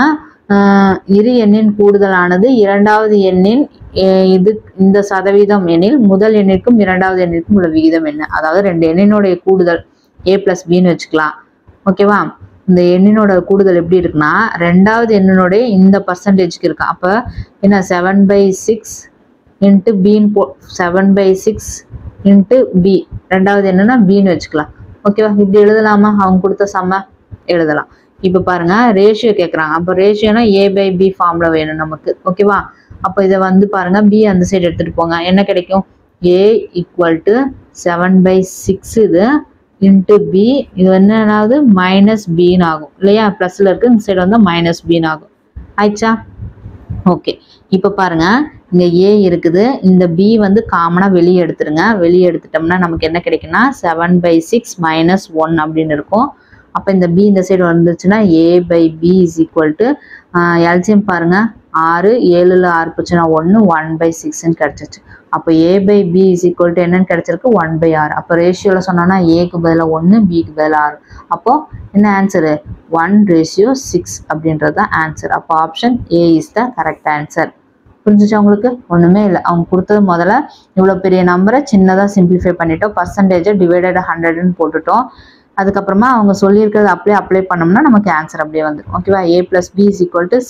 இரு எண்ணின் கூடுதலானது இரண்டாவது எண்ணின் இந்த சதவீதம் எனில் முதல் எண்ணிற்கும் இரண்டாவது எண்ணிற்கும் உள்ள விகிதம் என்ன. அதாவது ரெண்டு எண்ணினுடைய கூடுதல் a+bன்னு வச்சுக்கலாம். ஓகேவா. இந்த எண்ணினோட கூடுதல் எப்படி இருக்குன்னா ரெண்டாவது எண்ணினுடைய இந்த பர்சன்டேஜ்க்கு இருக்கு. அப்போ என்ன 7/6 இன்ட்டு பின்னு 7/6 இன்ட்டு பி. ரெண்டாவது என்னன்னா பின்னு வச்சுக்கலாம். ஓகேவா. இப்படி எழுதலாமா. அவங்க கொடுத்த சம்ம எழுதலாம். இப்போ பாருங்க ரேஷியோ கேட்குறாங்க. அப்போ ரேஷியோனா a/b ஃபார்ம்ல வேணும் நமக்கு. ஓகேவா. அப்போ இதை வந்து பாருங்க b அந்த சைடு எடுத்துட்டு போங்க. என்ன கிடைக்கும் a = 7/6 இது இன்ட்டு பி. இது என்னன்னாவது -bன்னு ஆகும் இல்லையா. ப்ளஸ்ல இருக்கு இந்த சைடு வந்து -bன்னு ஆகும். ஆயிடுச்சா. ஓகே. இப்போ பாருங்க இங்க a இருக்குது. இந்த b வந்து காமனா வெளியே எடுத்துருங்க. வெளியே எடுத்துட்டோம்னா நமக்கு என்ன கிடைக்கும்னா 7/6 - 1 அப்படின்னு இருக்கும். அப்போ இந்த b இந்த சைடு வந்துச்சுன்னா a/b = எல்சியம் பாருங்க 6 7ல் 6 போச்சுன்னா 1 1/6ன்னு கிடைச்சிச்சு. அப்போ a/b = என்னன்னு கிடைச்சிருக்கு 1/6. அப்போ ரேஷியோவில் சொன்னோம்னா ஏக்கு பதிலாக 1 பிக்கு பதிலாக 6. அப்போ என்ன ஆன்சரு 1:6 அப்படின்றது தான் ஆன்சர். அப்போ option A is the correct answer. புரிஞ்சிச்சா உங்களுக்கு. ஒன்றுமே இல்லை. அவங்க கொடுத்தது முதல்ல இவ்வளோ பெரிய நம்பரை சின்னதாக சிம்பிளிஃபை பண்ணிட்டோம். பர்சன்டேஜை டிவைடட் 100ன்னு போட்டுட்டோம். அதுக்கப்புறமா அவங்க சொல்லியிருக்கிறது அப்படியே அப்ளை பண்ணோம்னா நமக்கு ஆன்சர் அப்படியே வந்துடும். ஓகேவா. a+b =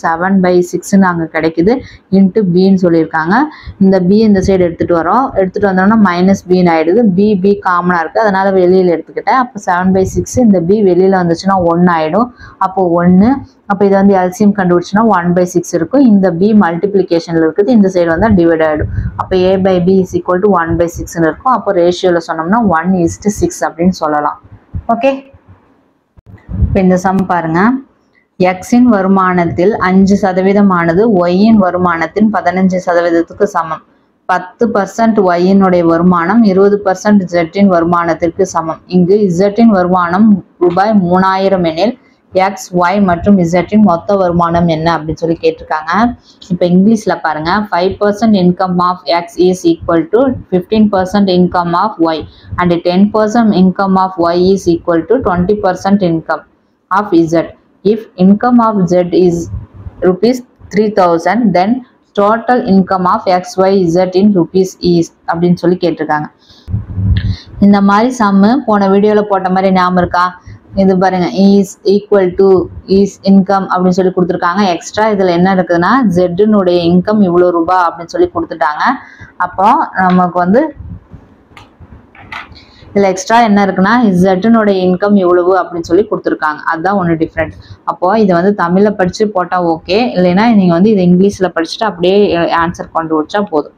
7/6ன்னு அங்கே கிடைக்குது இன்ட்டு பின்னு சொல்லியிருக்காங்க. இந்த b இந்த சைடு எடுத்துகிட்டு வரோம். எடுத்துகிட்டு வந்தோம்னா -bன்னு ஆகிடுது. b காமனாக இருக்குது அதனால் வெளியில் எடுத்துக்கிட்டேன். அப்போ 7/6 இந்த b வெளியில் வந்துச்சுன்னா 1 ஆகிடும். அப்போது 1. அப்போ இது வந்து எல்சியம் கண்டுபிடிச்சுன்னா 1/6 இருக்கும். இந்த b மல்டிப்ளிகேஷனில் இருக்குது. இந்த சைடு வந்து டிவைட் ஆகிடும். அப்போ a/b = 1/6ன்னு இருக்கும். அப்போ ரேஷியோவில் சொன்னோம்னா 1:6 அப்படின்னு சொல்லலாம். ஓகே. இப்போ இந்த சம் பாருங்க. எக்ஸின் வருமானத்தில் 5% ஒய்யின் வருமானத்தின் 15%க்கு சமம். 10% ஒய்யினுடைய வருமானம் 20% ஜெட்டின் வருமானத்திற்கு சமம். இங்கு இசட்டின் வருமானம் ரூபாய் 3000 எனில் எக்ஸ் ஒய் மற்றும் இசட்டின் மொத்த வருமானம் என்ன அப்படின்னு சொல்லி கேட்டிருக்காங்க. இப்போ இங்கிலீஷில் பாருங்க 5% income of X is equal to 15% income of Y and 10% income of Y is equal to 20% income of Z. If income of Z is ₹3000 then total income of X Y Z in rupees is அப்படின்னு சொல்லி கேட்டிருக்காங்க. இந்த மாதிரி சம்மு போன வீடியோவில் போட்ட மாதிரி ஞாபகம் இருக்கா. இது பாருங்க is equal to is income அப்படின்னு சொல்லி கொடுத்துருக்காங்க. எக்ஸ்ட்ரா இதில் என்ன இருக்குதுன்னா ஜெட்டுனுடைய இன்கம் இவ்வளோ ரூபாய் அப்படின்னு சொல்லி கொடுத்துட்டாங்க. அப்போ நமக்கு வந்து இதில் எக்ஸ்ட்ரா என்ன இருக்குன்னா இசட்டுனுடைய இன்கம் இவ்வளவு அப்படின்னு சொல்லி கொடுத்துருக்காங்க. அதுதான் ஒன்று டிஃப்ரெண்ட். அப்போது இதை வந்து தமிழில் படித்து போட்டால் ஓகே. இல்லைன்னா நீங்கள் வந்து இதை இங்கிலீஷில் படிச்சுட்டு அப்படியே ஆன்சர் கொண்டு வச்சா போதும்.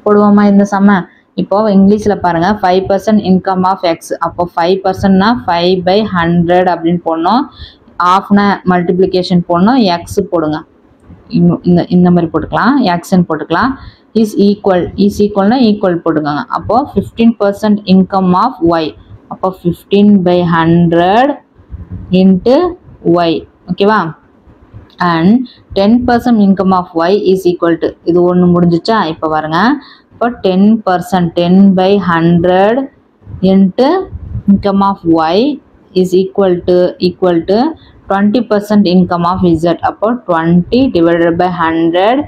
போடுவோமா இந்த சம்ம. இப்போ இங்கிலீஷில் பாருங்க 5% இன்கம் ஆஃப் எக்ஸ். அப்போ 5%னா 5/100 அப்படின்னு போடணும். ஆஃப்னா மல்டிப்ளிகேஷன் போடணும். எக்ஸ் போடுங்க. இந்த மாதிரி போட்டுக்கலாம். எக்ஸ்ன்னு போட்டுக்கலாம். இஸ் ஈக்குவல்னா ஈக்குவல் போட்டுக்கோங்க. அப்போ 15% இன்கம் ஆஃப் ஒய். அப்போ 15/100 இன்ட்டு ஒய். ஓகேவா. And 10% income of Y is equal to இது ஒன்று முடிஞ்சிச்சா. இப்போ பாருங்க. இப்போ 10% 10/100 into income of Y is equal to 20% income of Z. அப்போ 20/100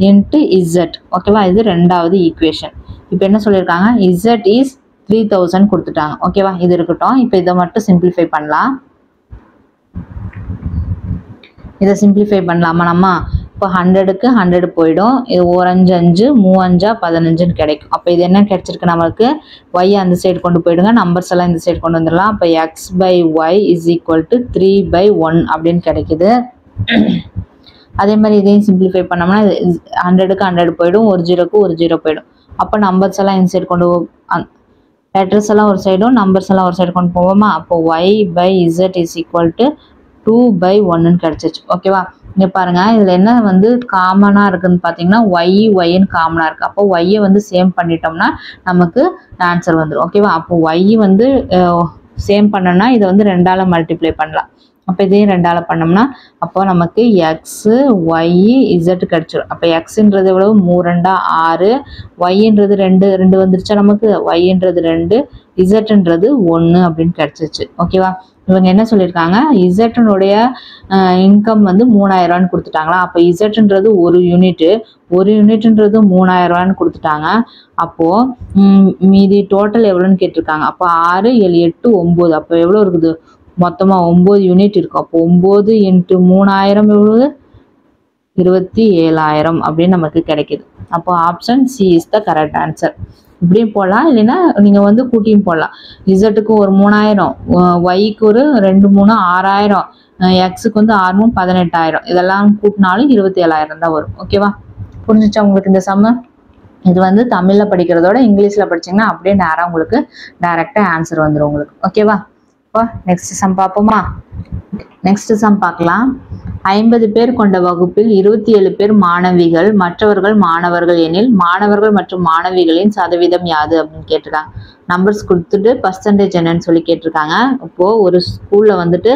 இன்ட்டு இசட். ஓகேவா. இது ரெண்டாவது ஈக்குவேஷன். இப்போ என்ன சொல்லியிருக்காங்க இசட் இஸ் 3000 கொடுத்துட்டாங்க. ஓகேவா. இது இருக்கட்டும். இப்போ இதை மட்டும் சிம்பிளிஃபை பண்ணலாம். இதை சிம்பிளிஃபை பண்ணலாமா நம்ம. இப்போ 100க்கு 100 போயிடும். இது 4×5 5 3×5 15ன்னு கிடைக்கும். அப்போ இது என்ன கிடைச்சிருக்கு நம்மளுக்கு ஒய் அந்த சைடு கொண்டு போயிடுங்க. நம்பர்ஸ் எல்லாம் இந்த சைடு கொண்டு வந்துடலாம். அப்போ x/y இஸ் ஈக்குவல் டு 3/1 அப்படின்னு கிடைக்குது. அதே மாதிரி இதையும் சிம்பிளிஃபை பண்ணோம்னா 100க்கு 100 போயிடும். ஒரு 0க்கு ஒரு 0 போயிடும். அப்போ நம்பர்ஸ் எல்லாம் இந்த சைடு கொண்டு லெட்டர்ஸ் எல்லாம் ஒரு சைடும் நம்பர்ஸ் எல்லாம் ஒரு சைடு கொண்டு போவோமா. அப்போ y/z இஸ் ஈக்குவல் டு 2/1ன்னு கிடைச்சிச்சு. ஓகேவா. இங்கே பாருங்க இதில் என்ன வந்து காமனாக இருக்குதுன்னு பார்த்தீங்கன்னா ஒய்ன்னு காமனாக இருக்குது. அப்போ ஒய்யை வந்து சேம் பண்ணிட்டோம்னா நமக்கு ஆன்சர் வந்துடும். ஓகேவா. அப்போ ஒய் வந்து சேம் பண்ணோம்னா இதை வந்து 2ஆல் மல்டிப்ளை பண்ணலாம். அப்போ இதையும் 2ஆல் பண்ணோம்னா அப்போ நமக்கு எக்ஸ் ஒய் இசட் கிடச்சிடும். அப்போ எக்ஸுன்றது எவ்வளவு 3 2 6, ஒய்ன்றது 2 2 வந்துருச்சா நமக்கு, ஒய்ன்றது 2, இசட்ன்றது 1 அப்படின்னு கிடச்சிச்சு. ஓகேவா? இவங்க என்ன சொல்லியிருக்காங்க, இசட்னுடைய இன்கம் வந்து 3000 ரூபான்னு கொடுத்துட்டாங்களா. அப்போ இசட்ன்றது ஒரு யூனிட்ன்றது 3000 ரூபான்னு கொடுத்துட்டாங்க. அப்போது மீதி டோட்டல் எவ்வளோன்னு கேட்டிருக்காங்க. அப்போ 6 7 8 9, அப்போ எவ்வளோ இருக்குது, மொத்தமாக 9 யூனிட் இருக்கும். அப்போ 9 × 3000 எவ்வளவு, 27000 அப்படின்னு நமக்கு கிடைக்குது. அப்போ option C is the correct answer. இப்படியும் போடலாம், இல்லைன்னா நீங்கள் வந்து கூட்டியும் போடலாம். இசட்டுக்கு ஒரு 3000, ஒய்க்கு ஒரு 2 3 6000, எக்ஸுக்கு வந்து 6 3 18000, இதெல்லாம் கூட்டினாலும் 27000 தான் வரும். ஓகேவா? புரிஞ்சிச்சா உங்களுக்கு இந்த சம்மு? இது வந்து தமிழில் படிக்கிறதோட இங்கிலீஷில் படிச்சிங்கன்னா அப்படியே நேராக உங்களுக்கு டைரெக்டாக ஆன்சர் வந்துடும் உங்களுக்கு. ஓகேவா? இப்போ நெக்ஸ்ட் சம் பார்ப்போமா? நெக்ஸ்ட் சம் பார்க்கலாம். 50 பேர் கொண்ட வகுப்பில் 27 பேர் மாணவிகள், மற்றவர்கள் மாணவர்கள் எனில் மாணவர்கள் மற்றும் மாணவிகளின் சதவீதம் யாது அப்படின்னு கேட்டிருக்காங்க. நம்பர்ஸ் கொடுத்துட்டு பர்சன்டேஜ் என்னன்னு சொல்லி கேட்டிருக்காங்க. இப்போது ஒரு ஸ்கூலில் வந்துட்டு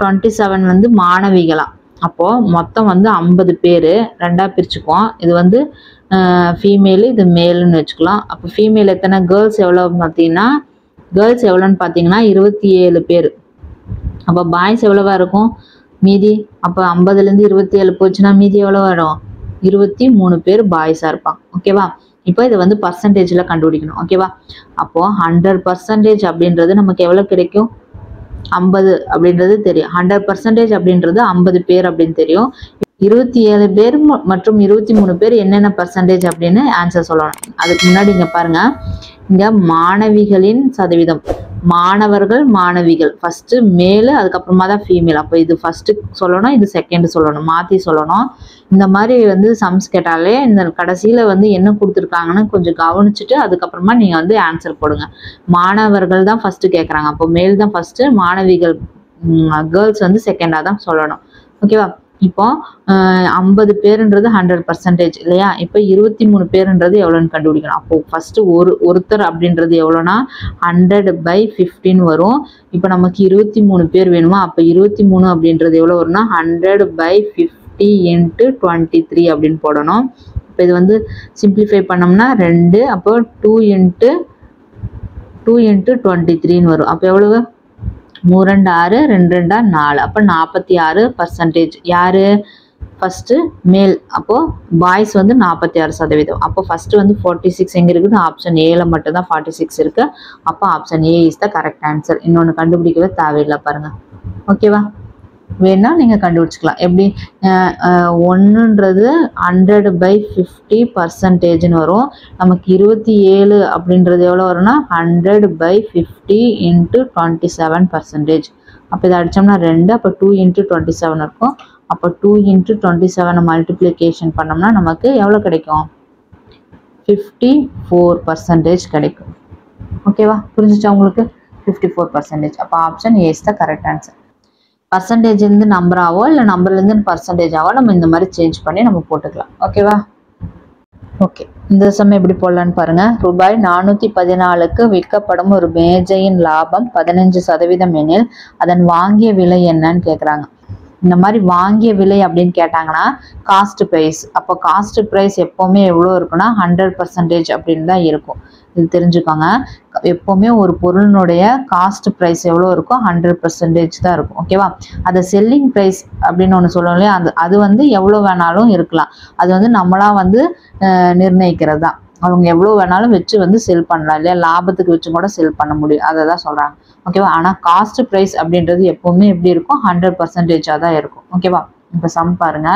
27 வந்து மாணவிகளாம். அப்போது மொத்தம் வந்து 50 பேர் 2ஆக பிரிச்சுக்குவோம். இது வந்து ஃபீமேலு, இது மேலுன்னு வச்சுக்கலாம். அப்போ ஃபீமேல் எத்தனை, கேர்ள்ஸ் எவ்வளோ பார்த்தீங்கன்னா, கேர்ள்ஸ் எவ்வளோன்னு பார்த்தீங்கன்னா 27 பேர். அப்போ பாய்ஸ் எவ்வளோவா இருக்கும் மீதி, அப்போ 50லேருந்து 27 போச்சுன்னா மீதி எவ்வளோ வரும், 23 பேர் பாய்ஸாக இருப்பாங்க. ஓகேவா? இப்போ இதை வந்து பர்சன்டேஜில் கண்டுபிடிக்கணும். ஓகேவா? அப்போது 100% அப்படின்றது நமக்கு எவ்வளோ கிடைக்கும், 50 அப்படின்றது தெரியும். 100% அப்படின்றது 50 பேர் அப்படின்னு தெரியும். 27 பேர் மற்றும் 23 பேர் என்னென்ன பர்சன்டேஜ் அப்படின்னு ஆன்சர் சொல்லணும். அதுக்கு முன்னாடி இங்கே பாருங்க, இங்கே மாணவிகளின் சதவீதம், மாணவர்கள் மாணவிகள் ஃபர்ஸ்ட் மேலு, அதுக்கப்புறமா தான் ஃபீமேல். அப்போ இது ஃபர்ஸ்ட் சொல்லணும், இது செகண்ட் சொல்லணும், மாற்றி சொல்லணும். இந்த மாதிரி வந்து சம்ஸ் கேட்டாலே இந்த கடைசியில் வந்து என்ன கொடுத்துருக்காங்கன்னு கொஞ்சம் கவனிச்சுட்டு அதுக்கப்புறமா நீங்கள் வந்து ஆன்சர் போடுங்க. மாணவர்கள் தான் ஃபர்ஸ்ட் கேட்குறாங்க, அப்போ மேல் தான் ஃபர்ஸ்ட், மாணவிகள் கேர்ள்ஸ் வந்து செகண்டாக தான் சொல்லணும். ஓகேவா? இப்போ 50 பேருன்றது 100% இல்லையா? இப்போ 23 பேருன்றது எவ்வளோன்னு கண்டுபிடிக்கணும். அப்போ ஃபர்ஸ்ட் ஒருத்தர் அப்படின்றது எவ்வளோனா 100/15 வரும். இப்போ நமக்கு 23 பேர் வேணுமா, அப்போ 23 அப்படின்றது எவ்வளோ வரும்னா 100/50 × 23 அப்படின்னு போடணும். இப்போ இது வந்து சிம்பிளிஃபை பண்ணோம்னா 2, அப்போ 2 × 23ன்னு வரும். அப்போ எவ்வளவு, 3 2 6, 2 2 4, அப்போ 46%. யாரு ஃபர்ஸ்ட் மேல், அப்போ பாய்ஸ் வந்து 46%. அப்போ ஃபர்ஸ்ட் வந்து 46 எங்கே இருக்குது, ஆப்ஷன் ஏல மட்டும் தான் 46 இருக்கு. அப்போ option A is the correct answer. இன்னொன்று கண்டுபிடிக்கவே தேவையில்லை பாருங்க. ஓகேவா? வேணா நீங்கள் கண்டுபிடிச்சிக்கலாம். எப்படி 1ன்றது 100/50%ன்னு வரும். நமக்கு 27 அப்படின்றது எவ்வளோ வரும்னா 100/50 × 27%. அப்போ இதை அடித்தோம்னா 2, அப்போ 2 × 27 இருக்கும். அப்போ 2 × 27 மல்டிப்ளிகேஷன் பண்ணோம்னா நமக்கு எவ்வளோ கிடைக்கும், 54% கிடைக்கும். ஓகேவா? புரிஞ்சிச்சா உங்களுக்கு? 54%. அப்போ option A is the correct answer. பர்சன்டேஜ்லேருந்து நம்பராவோ இல்லை நம்பர்லேருந்து பர்சன்டேஜாவோ நம்ம இந்த மாதிரி சேஞ்ச் பண்ணி நம்ம போட்டுக்கலாம். ஓகேவா? ஓகே, இந்த சமயம் எப்படி போடலான்னு பாருங்க. ரூபாய் 414க்கு விற்கப்படும் ஒரு மேஜையின் லாபம் 15% எனில் அதன் வாங்கிய விலை என்னன்னு கேட்குறாங்க. இந்த மாதிரி வாங்கிய விலை அப்படின்னு கேட்டாங்கன்னா காஸ்ட் ப்ரைஸ். அப்போ காஸ்ட் ப்ரைஸ் எப்போவுமே எவ்வளோ இருக்குன்னா 100% அப்படின்னு தான் இருக்கும். இது தெரிஞ்சுக்கோங்க. எப்போவுமே ஒரு பொருளினுடைய காஸ்ட் ப்ரைஸ் எவ்வளோ இருக்கும், 100% தான் இருக்கும். ஓகேவா? அதை செல்லிங் ப்ரைஸ் அப்படின்னு ஒன்று சொல்லுவோம் இல்லையா, அது வந்து எவ்வளோ வேணாலும் இருக்கலாம். அது வந்து நம்மளா வந்து நிர்ணயிக்கிறது தான். அவங்க எவ்வளோ வேணாலும் வச்சு வந்து செல் பண்ணலாம் இல்லையா, லாபத்துக்கு வச்சு கூட செல் பண்ண முடியும். அதை தான் சொல்கிறாங்க. ஓகேவா? ஆனால் காஸ்ட் ப்ரைஸ் அப்படின்றது எப்போவுமே எப்படி இருக்கும், 100%ஆக தான் இருக்கும். ஓகேவா? இப்போ சம் பாருங்க,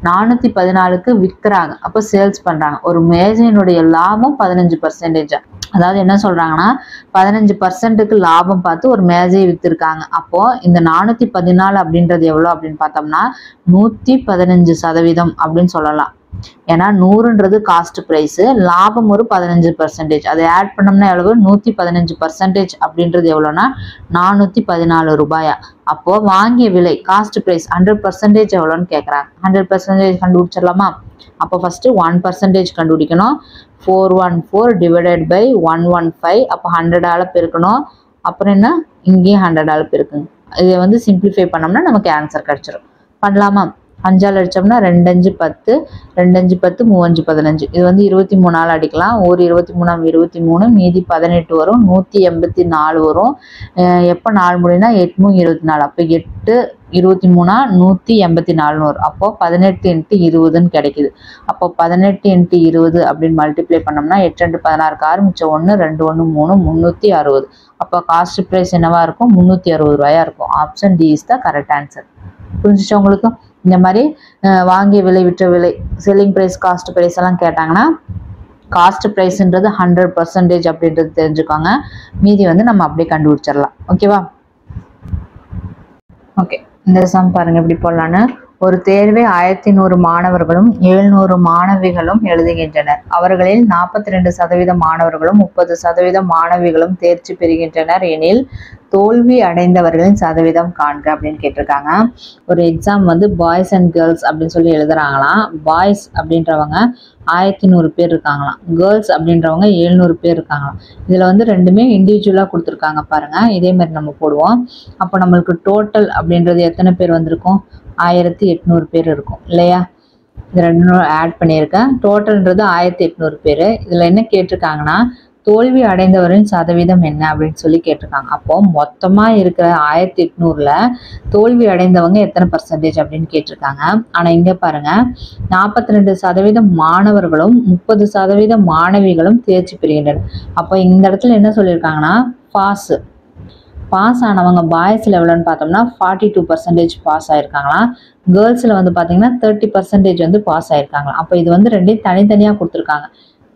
414க்கு விற்கிறாங்க, அப்போ சேல்ஸ் பண்ணுறாங்க. ஒரு மேஜையினுடைய லாபம் 15%. அதாவது என்ன சொல்கிறாங்கன்னா 15%க்கு லாபம் பார்த்து ஒரு மேஜையை விற்றுருக்காங்க. அப்போது இந்த 414 அப்படின்றது எவ்வளோ அப்படின்னு பார்த்தோம்னா 115% அப்படின்னு சொல்லலாம். ஏன்னா 100ன்றது காஸ்ட் ப்ரைஸு, லாபம் ஒரு 15%. அதை ஆட் பண்ணோம்னா எவ்வளவு, 115% அப்படின்றது எவ்வளோனா 414 ரூபாயா. அப்போது வாங்கிய விலை காஸ்ட் ப்ரைஸ் 100% எவ்வளோன்னு கேட்குறாங்க. 100% கண்டுபிடிச்சிடலாமா? அப்போ ஃபஸ்ட்டு 1% கண்டுபிடிக்கணும். 414 ÷ 115, அப்போ 100ஆல் பெருக்கணும். அப்புறம் என்ன, இங்கேயும் 100ஆல் பெருக்குங்க. இதை வந்து சிம்பிளிஃபை பண்ணோம்னா நமக்கு ஆன்சர் கிடைச்சிடும். பண்ணலாமா? 5ஆல் அடிச்சோம்னா 2 5 10, 2 5 10, 3 5 15. இது வந்து 23ஆல் அடிக்கலாம். ஒரு 23 23, மீதி 18 வரும். 184 வரும். எப்போ 4 முடியும்னா 8 3 24. அப்போ 8 23 184 வரும். அப்போ 18 × 20ன்னு கிடைக்குது. அப்போ 18 × 20 அப்படின்னு மல்டிப்ளை பண்ணோம்னா 8 2 16 6 மிச்சம் 1 2 1 3 360. அப்போ காஸ்ட் ப்ரைஸ் என்னவா இருக்கும்? 360 ரூபாயா இருக்கும். Option D is the correct answer. புரிஞ்சுச்சா உங்களுக்கு? இந்த மாதிரி வாங்கிய விலை விற்ற விலை செல்லிங் ப்ரைஸ் காஸ்ட் ப்ரைஸ் எல்லாம் கேட்டாங்கன்னா காஸ்ட் ப்ரைஸ்ன்றது 100% அப்படின்றது தெரிஞ்சுக்கோங்க. மீதி வந்து நம்ம அப்படியே கண்டுபிடிச்சிடலாம். ஓகேவா? ஓகே, இந்த சம் பாருங்க எப்படி போடலான்னு. ஒரு தேர்வை 1100 மாணவர்களும் 700 மாணவிகளும் எழுதுகின்றனர். அவர்களில் 42% மாணவர்களும் 30% மாணவிகளும் தேர்ச்சி பெறுகின்றனர் எனில் தோல்வி அடைந்தவர்களின் சதவீதம் காண்க அப்படின்னு கேட்டிருக்காங்க. ஒரு எக்ஸாம் வந்து பாய்ஸ் அண்ட் கேர்ள்ஸ் அப்படின்னு சொல்லி எழுதுறாங்களாம். பாய்ஸ் அப்படின்றவங்க 1100 பேர் இருக்காங்களாம். கேர்ள்ஸ் அப்படின்றவங்க 700 பேர் இருக்காங்களாம். இதில் வந்து ரெண்டுமே இண்டிவிஜுவலாக கொடுத்துருக்காங்க பாருங்க. இதே மாதிரி நம்ம போடுவோம். அப்போ நம்மளுக்கு டோட்டல் அப்படின்றது எத்தனை பேர் வந்திருக்கும்? 1800 பேர் இருக்கும் இல்லையா? இது ரெண்டும் ஆட் பண்ணியிருக்கேன். டோட்டல்ன்றது 1800 பேர். இதில் என்ன கேட்டிருக்காங்கன்னா தோல்வி அடைந்தவரின் சதவீதம் என்ன அப்படின்னு சொல்லி கேட்டிருக்காங்க. அப்போ மொத்தமாக இருக்கிற 1800ல் தோல்வி அடைந்தவங்க எத்தனை % அப்படின்னு கேட்டிருக்காங்க. ஆனால் இங்கே பாருங்க 42% மாணவர்களும் 30% மாணவிகளும் தேர்ச்சி பெறுகின்றனர். அப்போ இந்த இடத்துல என்ன சொல்லியிருக்காங்கன்னா பாஸ் ஆனவங்க பாய்ஸில் எவ்வளோன்னு பார்த்தோம்னா 42% பாஸ் ஆயிருக்காங்களாம். கேர்ள்ஸில் வந்து பார்த்தீங்கன்னா 30% வந்து பாஸ் ஆயிருக்காங்களாம். அப்போ இது வந்து ரெண்டையும் தனித்தனியாக கொடுத்துருக்காங்க.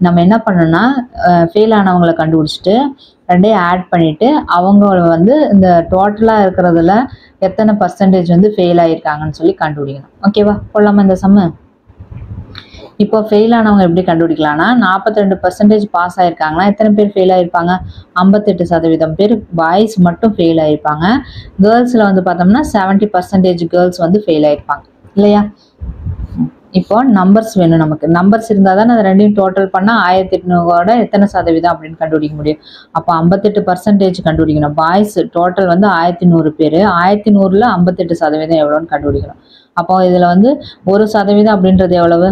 நம்ம என்ன பண்ணணும்னா ஃபெயில் ஆனவங்களை கண்டுபிடிச்சிட்டு ரெண்டையும் ஆட் பண்ணிட்டு அவங்க வந்து இந்த டோட்டலாக இருக்கிறதுல எத்தனை % வந்து ஃபெயில் ஆயிருக்காங்கன்னு சொல்லி கண்டுபிடிக்கணும். ஓகேவா? போடலாமா இந்த சம்மு? இப்போ ஃபெயில் ஆனவங்க எப்படி கண்டுபிடிக்கலாம்னா 42% பாஸ் ஆயிருக்காங்கன்னா எத்தனை பேர் ஃபெயில் ஆயிருப்பாங்க? 58% பேர் பாய்ஸ் மட்டும் ஃபெயில் ஆயிருப்பாங்க. கேர்ள்ஸில் வந்து பார்த்தோம்னா 70% கேர்ள்ஸ் வந்து ஃபெயில் ஆயிருப்பாங்க இல்லையா? இப்போ நம்பர்ஸ் வேணும் நமக்கு. நம்பர்ஸ் இருந்தால் தான் அதை ரெண்டையும் டோட்டல் பண்ணால் 1800ஓட எத்தனை சதவீதம் அப்படின்னு கண்டுபிடிக்க முடியும். அப்போ 58% கண்டுபிடிக்கணும். பாய்ஸ் டோட்டல் வந்து 1100 பேர். 1100ல் 58% எவ்வளோன்னு கண்டுபிடிக்கணும். அப்போ இதில் வந்து 1% அப்படின்றது எவ்வளவு?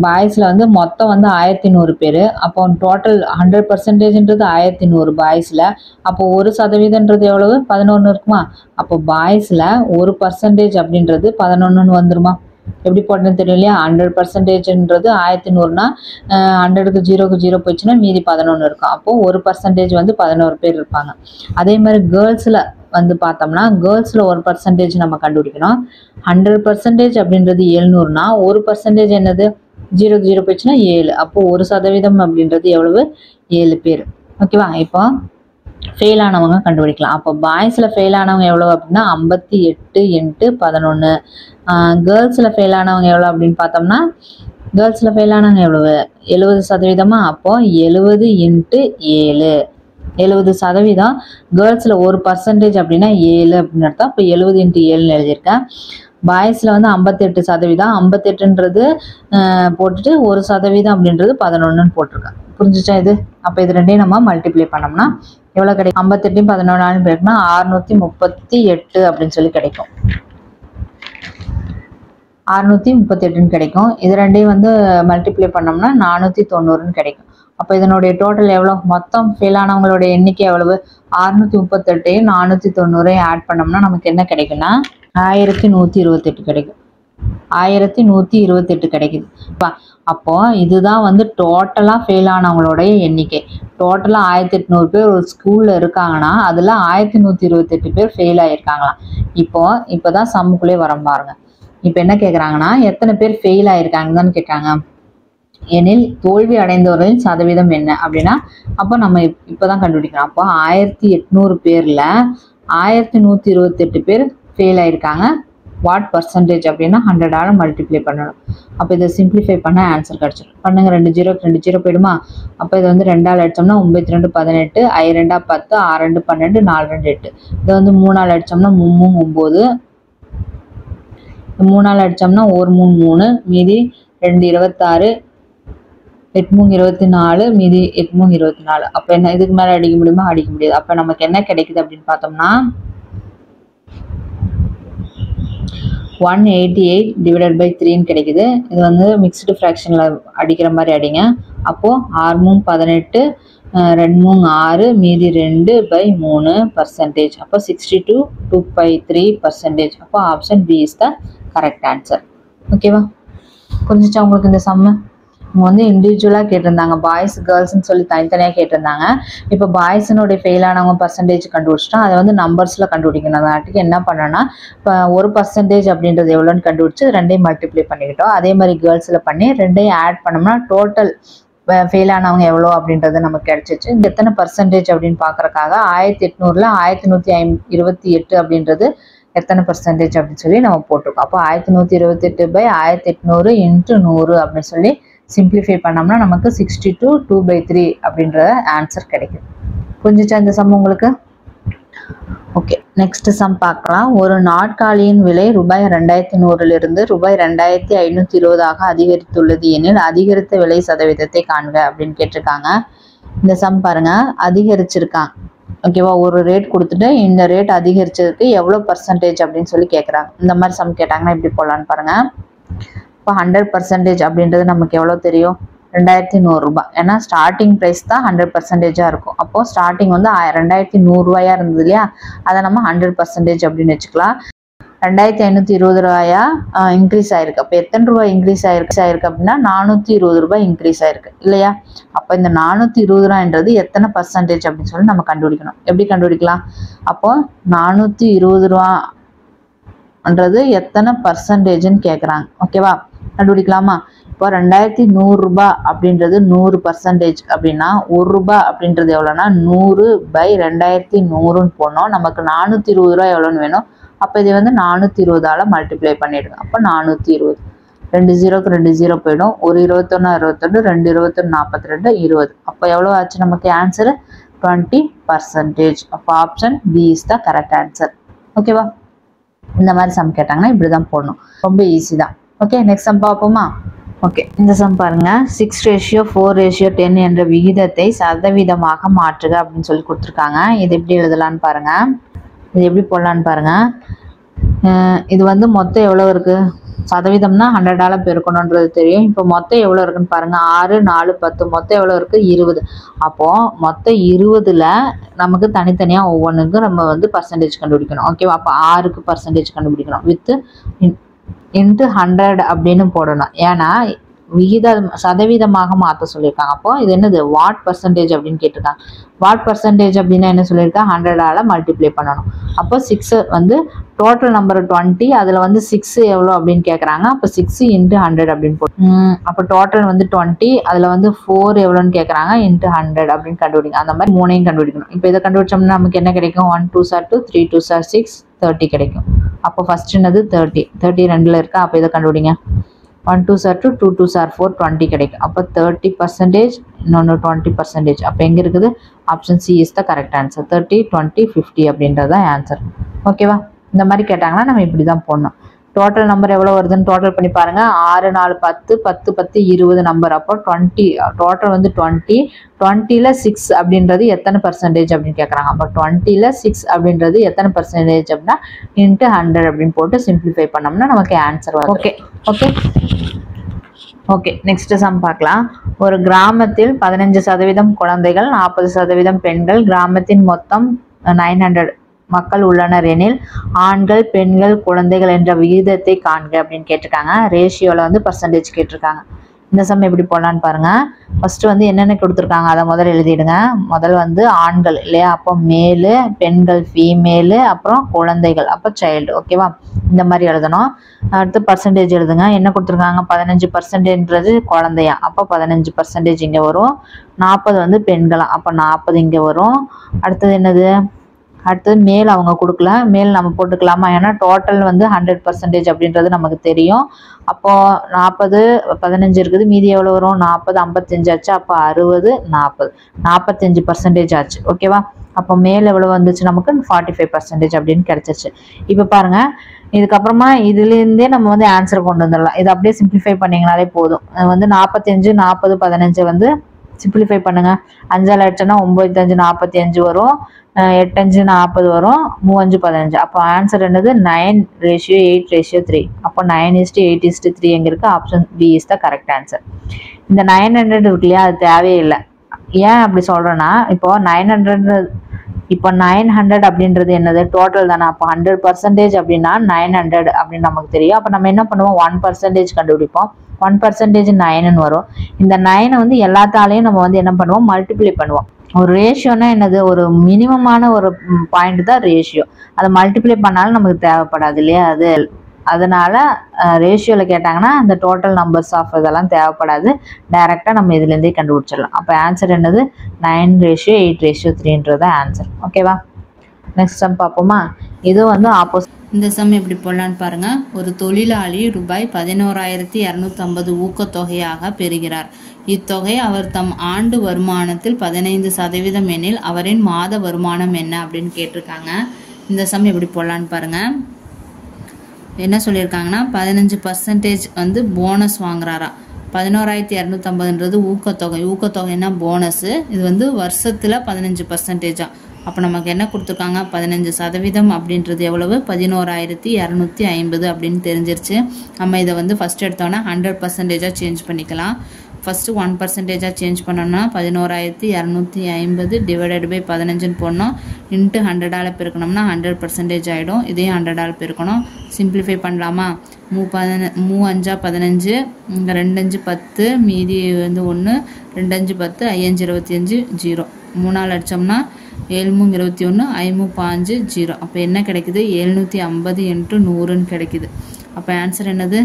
பாய்ஸில் வந்து மொத்தம் வந்து 1100 பேர். அப்போ டோட்டல் 100%ன்றது 1100 பாய்ஸில். அப்போ 1% எவ்வளவு? 11 இருக்குமா? அப்போ பாய்ஸில் 1% அப்படின்றது 11ன்னு வந்துருமா? எப்படி போட்டேன்னு தெரியும் இல்லையா? 100%ன்றது 1100னா 100க்கு 0க்கு 0 போயிடுச்சுன்னா மீதி 11 இருக்கும். அப்போது 1% வந்து 11 பேர் இருப்பாங்க. அதே மாதிரி கேர்ள்ஸில் வந்து பார்த்தோம்னா கேர்ள்ஸில் 1% நம்ம கண்டுபிடிக்கணும். 100% அப்படின்றது 700னா 1% என்னது? 0க்கு 0 போயிடுச்சுன்னா 7. அப்போது 1% அப்படின்றது எவ்வளவு? 7 பேர். ஓகேவா? இப்போ ஃபெயில் ஆனவங்க கண்டுபிடிக்கலாம். அப்போ பாய்ஸில் ஃபெயில் ஆனவங்க எவ்வளோ அப்படின்னா 58 × 11. கேர்ள்ஸில் ஃபெயில் ஆனவங்க எவ்வளோ அப்படின்னு பார்த்தோம்னா கேர்ள்ஸில் ஃபெயில் ஆனவங்க எவ்வளவு? 70%. அப்போது 70 × 7. 70%. கேர்ள்ஸில் 1% அப்படின்னா 7 அப்படின்னு அர்த்தம். இப்போ 70 × 7ன்னு எழுதியிருக்கேன். பாய்ஸில் வந்து 58%. 58ன்றது போட்டுட்டு 1% அப்படின்றது 11ன்னு போட்டிருக்கேன். புரிஞ்சிச்சா இது? அப்போ இது ரெண்டையும் நம்ம மல்டிப்ளை பண்ணோம்னா எவ்வளோ கிடைக்கும்? 58 11 பேருக்குன்னா 638 அப்படின்னு சொல்லி கிடைக்கும். 638ன்னு கிடைக்கும். இது ரெண்டையும் வந்து மல்டிப்ளை பண்ணோம்னா 490ன்னு கிடைக்கும். அப்போ இதனுடைய டோட்டல் எவ்வளோ? மொத்தம் ஃபெயில் ஆனவங்களுடைய எண்ணிக்கை எவ்வளவு? 638ஐயும் 490ஐயும் ஆட் பண்ணோம்னா நமக்கு என்ன கிடைக்குன்னா 1128 கிடைக்கும். 1128 கிடைக்குது. அப்போ இதுதான் வந்து டோட்டலாக ஃபெயில் ஆனவங்களுடைய எண்ணிக்கை. டோட்டலாக 1800 பேர் ஒரு ஸ்கூலில் இருக்காங்கன்னா அதில் 1128 பேர் ஃபெயில் ஆகியிருக்காங்களாம். இப்போ தான் சம்முக்குள்ளே வர பாருங்க. இப்போ என்ன கேட்குறாங்கன்னா எத்தனை பேர் ஃபெயில் ஆகியிருக்காங்கன்னு கேட்குறாங்க. எனில் தோல்வி அடைந்தவர்களின் சதவீதம் என்ன அப்படின்னா அப்போ நம்ம இப்போ தான் கண்டுபிடிக்கிறோம். அப்போ 1800 பேரில் 1128 பேர் ஃபெயில் ஆகியிருக்காங்க. வாட் % அப்படின்னா 100ஆல் மல்டிப்ளை பண்ணணும். அப்போ இதை சிம்பிளிஃபை பண்ண ஆன்சர் கிடச்சிடும். பண்ணுங்க. 2 0க்கு 2 0 போயிடுமா? அப்போ இது வந்து 2ஆல் அடித்தோம்னா 92 18, 5 2 10, 6 2 12, 4 2 8. இதை வந்து 3ஆல் அடித்தோம்னா 3 9, 3ஆல் அடித்தோம்னா 1 3 3, மீதி 2 26, 8 3 24, மீதி 8 3 24. அப்போ என்ன இதுக்கு மேலே அடிக்க முடியுமா? அடிக்க முடியாது. அப்போ நமக்கு என்ன கிடைக்குது அப்படின்னு பார்த்தோம்னா 188 டிவைடட் பை 3ன்னு கிடைக்குது. இது வந்து மிக்ஸ்டு ஃப்ராக்ஷனில் அடிக்கிற மாதிரி அடிங்க. அப்போது 6 18 2 6 மீதி 2/3%. அப்போ 62 2/3%. அப்போ option B is the correct answer. ஓகேவா? புரிஞ்சிச்சா உங்களுக்கு இந்த சம்மு? அவங்க வந்து இண்டிவிஜுவலாக கேட்டிருந்தாங்க, பாய்ஸ் கேர்ள்ஸ்ன்னு சொல்லி தனித்தனியாக கேட்டிருந்தாங்க. இப்போ பாய்ஸினுடைய ஃபெயில் ஆனவங்க பர்சன்டேஜ் கண்டுபிடிச்சிட்டோம். அதை வந்து நம்பர்ஸில் கண்டுபிடிக்கணும். அதுக்கு என்ன பண்ணோன்னா, இப்போ 1% அப்படின்றது எவ்வளோன்னு கண்டுபிடிச்சி ரெண்டையும் மல்டிப்ளை பண்ணிக்கிட்டோம். அதே மாதிரி கேர்ள்ஸில் பண்ணி ரெண்டையும் ஆட் பண்ணோம்னா டோட்டல் ஃபெயில் ஆனவங்க எவ்வளோ அப்படின்றது நமக்கு கிடைச்சிச்சு. இந்த எத்தனை பர்சன்டேஜ் அப்படின்னு பார்க்குறக்காக 1800ல் 1128 அப்படின்றது எத்தனை பர்சன்டேஜ் அப்படின்னு சொல்லி நம்ம போட்டிருக்கோம். அப்போ 1128/1800 × 100 அப்படின்னு சொல்லி சிம்பிளிஃபை பண்ணோம்னா நமக்கு 62 2/3 அப்படின்ற ஆன்சர் கிடைக்குது. புரிஞ்சிச்சா இந்த சம் உங்களுக்கு? ஓகே, நெக்ஸ்ட் சம் பார்க்கலாம். ஒரு நாட்காலியின் விலை ரூபாய் 2100லிருந்து ரூபாய் 2520 அதிகரித்துள்ளது எனில் அதிகரித்த விலை சதவீதத்தை காண்க அப்படின்னு கேட்டிருக்காங்க. இந்த சம் பாருங்க, அதிகரிச்சிருக்காங்க. ஓகேவா? ஒரு ரேட் கொடுத்துட்டு இந்த ரேட் அதிகரிச்சதுக்கு எவ்வளோ பர்சன்டேஜ் அப்படின்னு சொல்லி கேட்குறாங்க. இந்த மாதிரி சம் கேட்டாங்கன்னா எப்படி போடலான்னு பாருங்க. இப்போ 100% அப்படின்றது நமக்கு எவ்வளோ தெரியும்? 2100 ரூபாய். ஏன்னா ஸ்டார்டிங் ப்ரைஸ் தான் 100%-ஆக இருக்கும். அப்போது ஸ்டார்டிங் வந்து 2100 ரூபாயா இருந்தது இல்லையா, அதை நம்ம 100% அப்படின்னு வச்சுக்கலாம். 2520 ரூபாயா இன்க்ரீஸ் ஆயிருக்கு. அப்போ எத்தனை ரூபாய் இன்க்ரீஸ் ஆயிருக்கு அப்படின்னா 420 ரூபாய் இன்க்ரீஸ் ஆயிருக்கு இல்லையா? அப்போ இந்த 420 ரூபான்றது எத்தனை பர்சன்டேஜ் அப்படின்னு சொல்லி நம்ம கண்டுபிடிக்கணும். எப்படி கண்டுபிடிக்கலாம்? அப்போ 420 ரூபான்றது எத்தனை பர்சன்டேஜ்ன்னு கேட்குறாங்க. ஓகேவா? கண்டுபிடிக்கலாமா? இப்போ 2100 ரூபாய் அப்படின்றது 100% அப்படின்னா 1 ரூபாய் அப்படின்றது எவ்வளோன்னா 100/2100ன்னு போனோம். நமக்கு 420 ரூபாய் எவ்வளோன்னு வேணும். அப்போ இதை வந்து 420ஆல் மல்டிப்ளை பண்ணிவிடுங்க. அப்போ 420, 2 0க்கு 2 0 போயிடும். 1 21 21, 2 21 42, 20. அப்போ எவ்வளோ ஆச்சு நமக்கு ஆன்சரு? 20%. அப்போ option B is the correct answer. ஓகேவா? இந்த மாதிரி சம் கேட்டாங்கன்னா இப்படி தான் போடணும். ரொம்ப ஈஸி தான். ஓகே, நெக்ஸ்ட் சம் பார்ப்போமா? ஓகே, இந்த சம் பாருங்க. 6:4:10 என்ற விகிதத்தை சதவீதமாக மாற்றுக அப்படின்னு சொல்லி கொடுத்துருக்காங்க. இது எப்படி எழுதலான்னு பாருங்க. இது எப்படி போடலான்னு பாருங்க. இது வந்து மொத்தம் எவ்வளோ இருக்கு? சதவீதம்னா 100ஆல் பெருக்கணுன்றது தெரியும். இப்போ மொத்தம் எவ்வளோ இருக்குன்னு பாருங்க. 6 4 10 மொத்தம் எவ்வளோ இருக்கு? 20. அப்போ மொத்தம் 20ல் நமக்கு தனித்தனியாக ஒவ்வொன்றுக்கும் நம்ம வந்து பர்சன்டேஜ் கண்டுபிடிக்கணும். ஓகேவா? அப்போ 6க்கு பர்சன்டேஜ் கண்டுபிடிக்கணும். வித் × 100 அப்படின்னு போடணும். ஏன்னா சதவீதமாக மாற்ற சொல்லியிருக்காங்க. அப்போ இது என்னது? வாட் பர்சன்டேஜ் அப்படின்னு கேட்டிருக்காங்க. வாட் பர்சன்டேஜ் அப்படின்னா என்ன சொல்லியிருக்காங்க? 100ஆல் மல்டிப்ளை பண்ணணும். அப்போ 6 வந்து டோட்டல் நம்பர் 20, அதில் வந்து 6 எவ்வளோ அப்படின்னு கேட்குறாங்க. அப்போ 6 × 100 அப்படின்னு போட்டு அப்போ டோட்டல் வந்து 20, அதில் வந்து 4 எவ்வளோன்னு கேட்குறாங்க. × 100 அப்படின்னு கண்டுபிடிங்க. அந்த மாதிரி 3ஐயும் கண்டுபிடிக்கணும். இப்போ இதை கண்டுபிடிச்சோம்னா நமக்கு என்ன கிடைக்கும்? 1 2 2, 3 2 6, 30 கிடைக்கும். அப்போ ஃபர்ஸ்ட் என்னது? 30. 30 2ல் இருக்கா? அப்போ இதை கண்டுபிடிங்க. 1 2 2, 2 2 4, 20 கிடைக்கும். அப்போ 30%, இன்னொன்று 20%. அப்போ எங்கே இருக்குது? Option C is the correct answer. 30 20 50 அப்படின்றது தான் ஆன்சர். ஓகேவா? இந்த மாதிரி கேட்டாங்கன்னா நம்ம இப்படி தான் போடணும். டோட்டல் நம்பர் எவ்வளோ வருதுன்னு டோட்டல் பண்ணி பாருங்க. 6 4 10 10 10 20 நம்பர். அப்போ 20 டோட்டல் வந்து 20. 20ல் 6 அப்படின்றது எத்தனை பர்சன்டேஜ் அப்படின்னு கேட்குறாங்க. அப்போ 20ல் 6 அப்படின்றது எத்தனை பர்சன்டேஜ் அப்படின்னா × 100 அப்படின்னு போட்டு சிம்பிளிஃபை பண்ணோம்னா நமக்கு ஆன்சர் வரும். Okay okay okay, next sum பார்க்கலாம். ஒரு கிராமத்தில் 15% குழந்தைகள், 40% பெண்கள், கிராமத்தின் மொத்தம் 900 மக்கள் உள்ளனர் எனில் ஆண்கள் பெண்கள் குழந்தைகள் என்ற விகிதத்தை காண்க அப்படின்னு கேட்டிருக்காங்க. ரேஷியோவில் வந்து பர்சன்டேஜ் கேட்டிருக்காங்க. இந்த சம் எப்படி போடலான்னு பாருங்க. ஃபர்ஸ்ட் வந்து என்னென்ன கொடுத்துருக்காங்க அதை முதல்ல எழுதிடுங்க. முதல் வந்து ஆண்கள் இல்லையா, அப்போ மேலு, பெண்கள் ஃபீமேலு, அப்புறம் குழந்தைகள் அப்போ சைல்டு. ஓகேவா? இந்த மாதிரி எழுதணும். அடுத்து பர்சன்டேஜ் எழுதுங்க. என்ன கொடுத்துருக்காங்க? 15%ன்றது குழந்தையா, அப்போ 15% இங்கே வரும். 40 வந்து பெண்களா, அப்போ 40 இங்கே வரும். அடுத்தது என்னது? அடுத்தது மேல் அவங்க கொடுக்கல, மேல் நம்ம போட்டுக்கலாமா? ஏன்னா டோட்டல் வந்து 100% அப்படின்றது நமக்கு தெரியும். அப்போது 40 15 இருக்குது, மீதி எவ்வளோ வரும்? 40 55 ஆச்சு. அப்போ 60 40 45% ஆச்சு. ஓகேவா? அப்போ மேல் எவ்வளோ வந்துச்சு? நமக்கு 45% அப்படின்னு கிடச்சிருச்சு. இப்போ பாருங்கள், இதுக்கப்புறமா இதுலேருந்தே நம்ம வந்து ஆன்சர் கொண்டு வந்துடலாம். இது அப்படியே சிம்பிளிஃபை பண்ணிங்கனாலே போதும். வந்து 45 40 15 வந்து சிம்பிளிஃபை பண்ணுங்க. 5ஆல் அடிச்சோன்னா 9 5 45 வரும். 8 5 40 வரும், 3 5 15. அப்போ ஆன்சர் என்னது 9:8:3. அப்போ 9:8:3 எங்கே இருக்குது? Option B is the correct answer. இந்த 900 இருக்கு இல்லையா, அது தேவையே இல்லை. ஏன் அப்படி சொல்கிறேன்னா, இப்போ 900 அப்படின்றது என்னது? டோட்டல் தானே. அப்போ 100% அப்படின்னா 900 அப்படின்னு நமக்கு தெரியும். அப்போ நம்ம என்ன பண்ணுவோம்? 1% கண்டுபிடிப்போம். 1% 9ன்னு வரும். இந்த 9 வந்து எல்லாத்தாலையும் நம்ம வந்து என்ன பண்ணுவோம்? மல்டிப்ளை பண்ணுவோம். ஒரு ரேஷியோனா என்னது? ஒரு மினிமமான ஒரு பாயிண்ட் தான் ரேஷியோ. அதை மல்டிப்ளை பண்ணாலும் நமக்கு தேவைப்படாது இல்லையா? அதனால ரேஷியோவில் கேட்டாங்கன்னா அந்த டோட்டல் நம்பர்ஸ் ஆஃப் இதெல்லாம் தேவைப்படாது. டைரெக்டாக நம்ம இதுலேருந்தே கண்டுபிடிச்சிடலாம். அப்போ ஆன்சர் என்னது? 9:8:3 ஆன்சர். ஓகேவா? நெக்ஸ்ட் சம் பார்ப்போமா? இது வந்து ஆப்போசிட். இந்த சம் எப்படி போடலான்னு பாருங்க. ஒரு தொழிலாளி ரூபாய் 11,250 ஊக்கத்தொகையாக பெறுகிறார். இத்தொகை அவர் தம் ஆண்டு வருமானத்தில் 15% எனில் அவரின் மாத வருமானம் என்ன அப்படின்னு கேட்டிருக்காங்க. இந்த சம் எப்படி போடலான்னு பாருங்க. என்ன சொல்லியிருக்காங்கன்னா 15% வந்து போனஸ் வாங்குறாரா. 11,250ன்றது ஊக்கத்தொகை. ஊக்கத்தொகைன்னா போனஸ். இது வந்து வருஷத்துல 15%. அப்போ நமக்கு என்ன கொடுத்துருக்காங்க? 15% அப்படின்றது எவ்வளவு? 11,250 அப்படின்னு தெரிஞ்சிருச்சு. நம்ம இதை வந்து ஃபர்ஸ்ட் எடுத்தோன்னா 100%-ஆக சேஞ்ச் பண்ணிக்கலாம். ஃபர்ஸ்ட் 1%-ஆக சேஞ்ச் பண்ணோம்னா 11,250 டிவைடட் பை 15ன்னு போடணும். இன்ட்டு 100ஆல் பெருக்கணும்னா 100% ஆகிடும். இதையும் 100ஆல் பெருக்கணும். சிம்பிளிஃபை பண்ணலாமா? 3 5 15, 2 5 10, மீதி வந்து 1, 2 5 10, 5 25, 0. 3ஆல் அடித்தோம்னா 7 3 21, 5 5 0. அப்போ என்ன கிடைக்குது? 750 × 100ன்னு கிடைக்குது. அப்போ ஆன்சர் என்னது?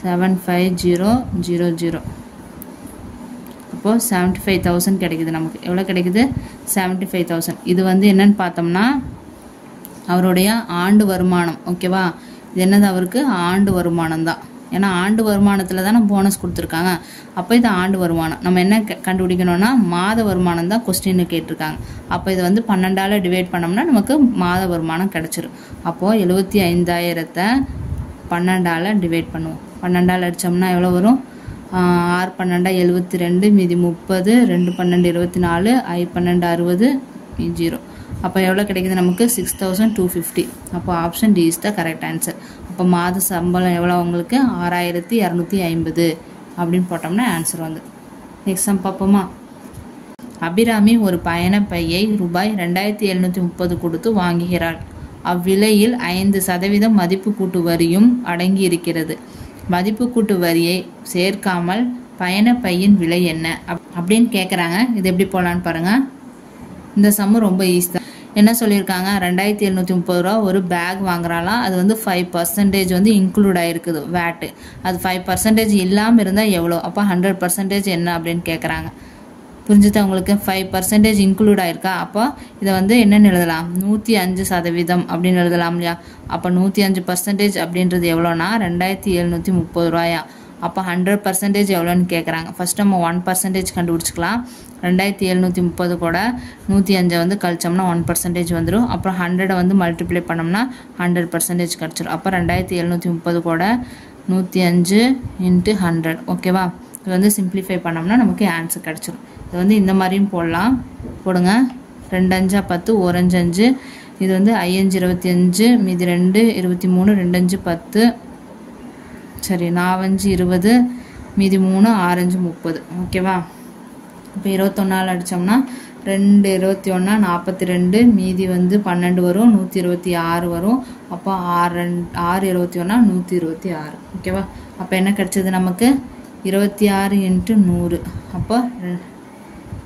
75000. அப்போ 75,000 கிடைக்குது. நமக்கு எவ்வளோ கிடைக்குது? 75,000. இது வந்து என்னன்னு பார்த்தோம்னா அவருடைய ஆண்டு வருமானம். ஓகேவா? இது என்னது? அவருக்கு ஆண்டு வருமானம் தான். ஏன்னா ஆண்டு வருமானத்தில் தானே போனஸ் கொடுத்துருக்காங்க. அப்போ இது ஆண்டு வருமானம். நம்ம என்ன கண்டுபிடிக்கணும்னா மாத வருமானம் தான் கொஸ்டின்னு கேட்டிருக்காங்க. அப்போ இது வந்து 12ஆல் டிவைட் பண்ணோம்னா நமக்கு மாத வருமானம் கிடச்சிரும். அப்போது 75,000 12ஆல் டிவைட் பண்ணுவோம். 12ஆல் அடித்தோம்னா எவ்வளோ வரும்? 6 12 72, மீதி 30, 2 12 24, 5 12 60, 0. அப்போ எவ்வளோ கிடைக்குது நமக்கு? 6,250. அப்போ option D is the correct answer. அப்போ மாத சம்பளம் எவ்வளோ உங்களுக்கு? 6,250 அப்படின்னு போட்டோம்னா ஆன்சர் வந்து. நெக்ஸ்ட் சம் பார்ப்போமா? அபிராமி ஒரு பயண பையை ரூபாய் 2,730 கொடுத்து வாங்குகிறாள். அவ்விலையில் 5% மதிப்பு கூட்டு வரியும் அடங்கி இருக்கிறது. மதிப்பு கூட்டு வரியை சேர்க்காமல் பயண பையின் விலை என்ன அப்படின்னு கேட்குறாங்க. இது எப்படி போகலான்னு பாருங்க. இந்த சம்மு ரொம்ப ஈஸி தான். என்ன சொல்லியிருக்காங்க? 2,730 ரூபா ஒரு பேக் வாங்குறாலாம். அது வந்து 5% வந்து இன்க்ளூட் ஆகிருக்குது வேட்டு. அது 5% இல்லாமல் இருந்தால் எவ்வளோ? அப்போ 100% என்ன அப்படின்னு கேட்குறாங்க. புரிஞ்சுதா உங்களுக்கு? 5% இன்க்ளூட் ஆயிருக்கா. அப்போ இதை வந்து என்னென்னு எழுதலாம்? 105% அப்படின்னு எழுதலாம் இல்லையா? அப்போ 105% அப்படின்றது எவ்வளோனா 2,730 ரூபாயா. அப்போ 100% எவ்வளோன்னு கேட்குறாங்க. ஃபர்ஸ்ட் நம்ம 1% கண்டுபிடிச்சிக்கலாம். 2,730 கூட 105 வந்து கழிச்சோம்னா 1% வந்துடும். அப்புறம் 100 வந்து மல்டிப்ளை பண்ணோம்னா 100% கிடச்சிடும். அப்போ 2,730 கூட 105 × 100. ஓகேவா? இது வந்து சிம்பிளிஃபை பண்ணோம்னா நமக்கு ஆன்சர் கிடச்சிடும். இது வந்து இந்த மாதிரியும் போடுங்க. 2 5 10, 1 5 5. இது வந்து 5 25, மீதி 2 23, 2 5 10, சரி 4 5 20, மீதி 3 6 5 30. ஓகேவா? இப்போ 21ஆல் அடித்தோம்னா 2 21 42, மீதி வந்து 12 வரும், 126 வரும். அப்போ 6 21 126. ஓகேவா? அப்போ என்ன கிடச்சது நமக்கு? 26 × 100. அப்போ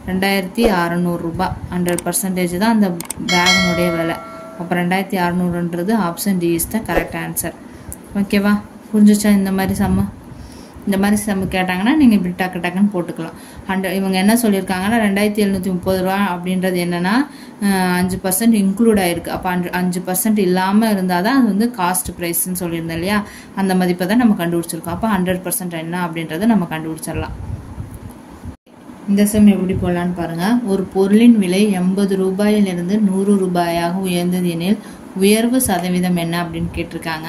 2,600 ரூபா. 100% தான் அந்த பேக்கினுடைய விலை. அப்போ 2,600ன்றது option D is the correct answer. ஓகேவா? புரிஞ்சிச்சா? இந்த மாதிரி சம்மு கேட்டாங்கன்னா நீங்கள் இப்படி டக்குன்னு போட்டுக்கலாம். இவங்க என்ன சொல்லியிருக்காங்கன்னா 2,730 ரூபா அப்படின்றது என்னென்னா 5% இன்க்ளூட் ஆகிருக்கு. அப்போ 5% இல்லாமல் இருந்தால் தான் அது வந்து காஸ்ட் ப்ரைஸ்ன்னு சொல்லியிருந்தோம் இல்லையா? அந்த மதிப்பை தான் நம்ம கண்டுபிடிச்சிருக்கோம். அப்போ 100% என்ன அப்படின்றத நம்ம கண்டுபிடிச்சிடலாம். இந்த சம் எப்படி போடலான்னு பாருங்கள். ஒரு பொருளின் விலை 80 ரூபாயிலிருந்து 100 ரூபாயாக உயர்ந்தது எனில் உயர்வு சதவீதம் என்ன அப்படின்னு கேட்டிருக்காங்க.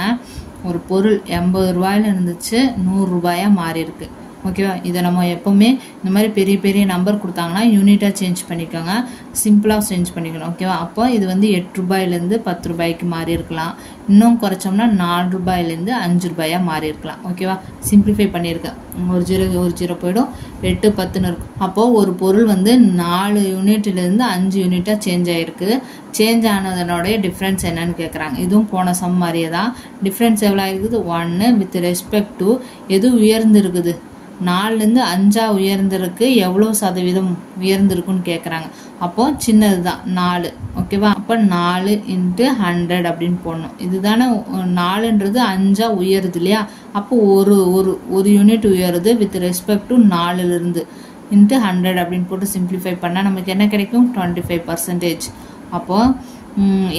ஒரு பொருள் 80 ரூபாயில இருந்துச்சு 100 ரூபாயாக மாறி இருக்கு. ஓகேவா. இதை நம்ம எப்போவுமே இந்த மாதிரி பெரிய பெரிய நம்பர் கொடுத்தாங்கன்னா யூனிட்டாக சேஞ்ச் பண்ணிக்கோங்க, சிம்பிளாக சேஞ்ச் பண்ணிக்கணும். ஓகேவா. அப்போ இது வந்து 8 ரூபாயிலேருந்து 10 ரூபாய்க்கு மாறி இருக்கலாம். இன்னும் குறைச்சோம்னா 4 ரூபாயிலேருந்து 5 ரூபாயாக மாறி இருக்கலாம். ஓகேவா. சிம்பிளிஃபை பண்ணியிருக்கேன். ஒரு ஜீரோ போயிடும், 8 10ன்னு இருக்கும். அப்போது ஒரு பொருள் வந்து 4 யூனிட்லேருந்து 5 யூனிட்டாக சேஞ்ச் ஆகிருக்கு. சேஞ்ச் ஆனதனுடைய டிஃப்ரென்ஸ் என்னன்னு கேட்குறாங்க. இதுவும் போன சம் மாதிரியே தான். டிஃப்ரென்ஸ் எவ்வளோ இருக்குது? 1 வித் ரெஸ்பெக்ட் டு எது உயர்ந்திருக்குது, 4லேருந்து 5 உயர்ந்திருக்கு, எவ்வளோ சதவீதம் உயர்ந்திருக்குன்னு கேட்குறாங்க. அப்போது சின்னது தான் 4. ஓகேவா. அப்போ 4 × 100 அப்படின்னு போடணும். இதுதானே 4ன்றது 5 உயருது இல்லையா. அப்போ ஒரு யூனிட் உயருது வித் ரெஸ்பெக்ட் டு 4லிருந்து × 100 அப்படின்னு போட்டு சிம்பிளிஃபை பண்ணால் நமக்கு என்ன கிடைக்கும்? 25%. அப்போது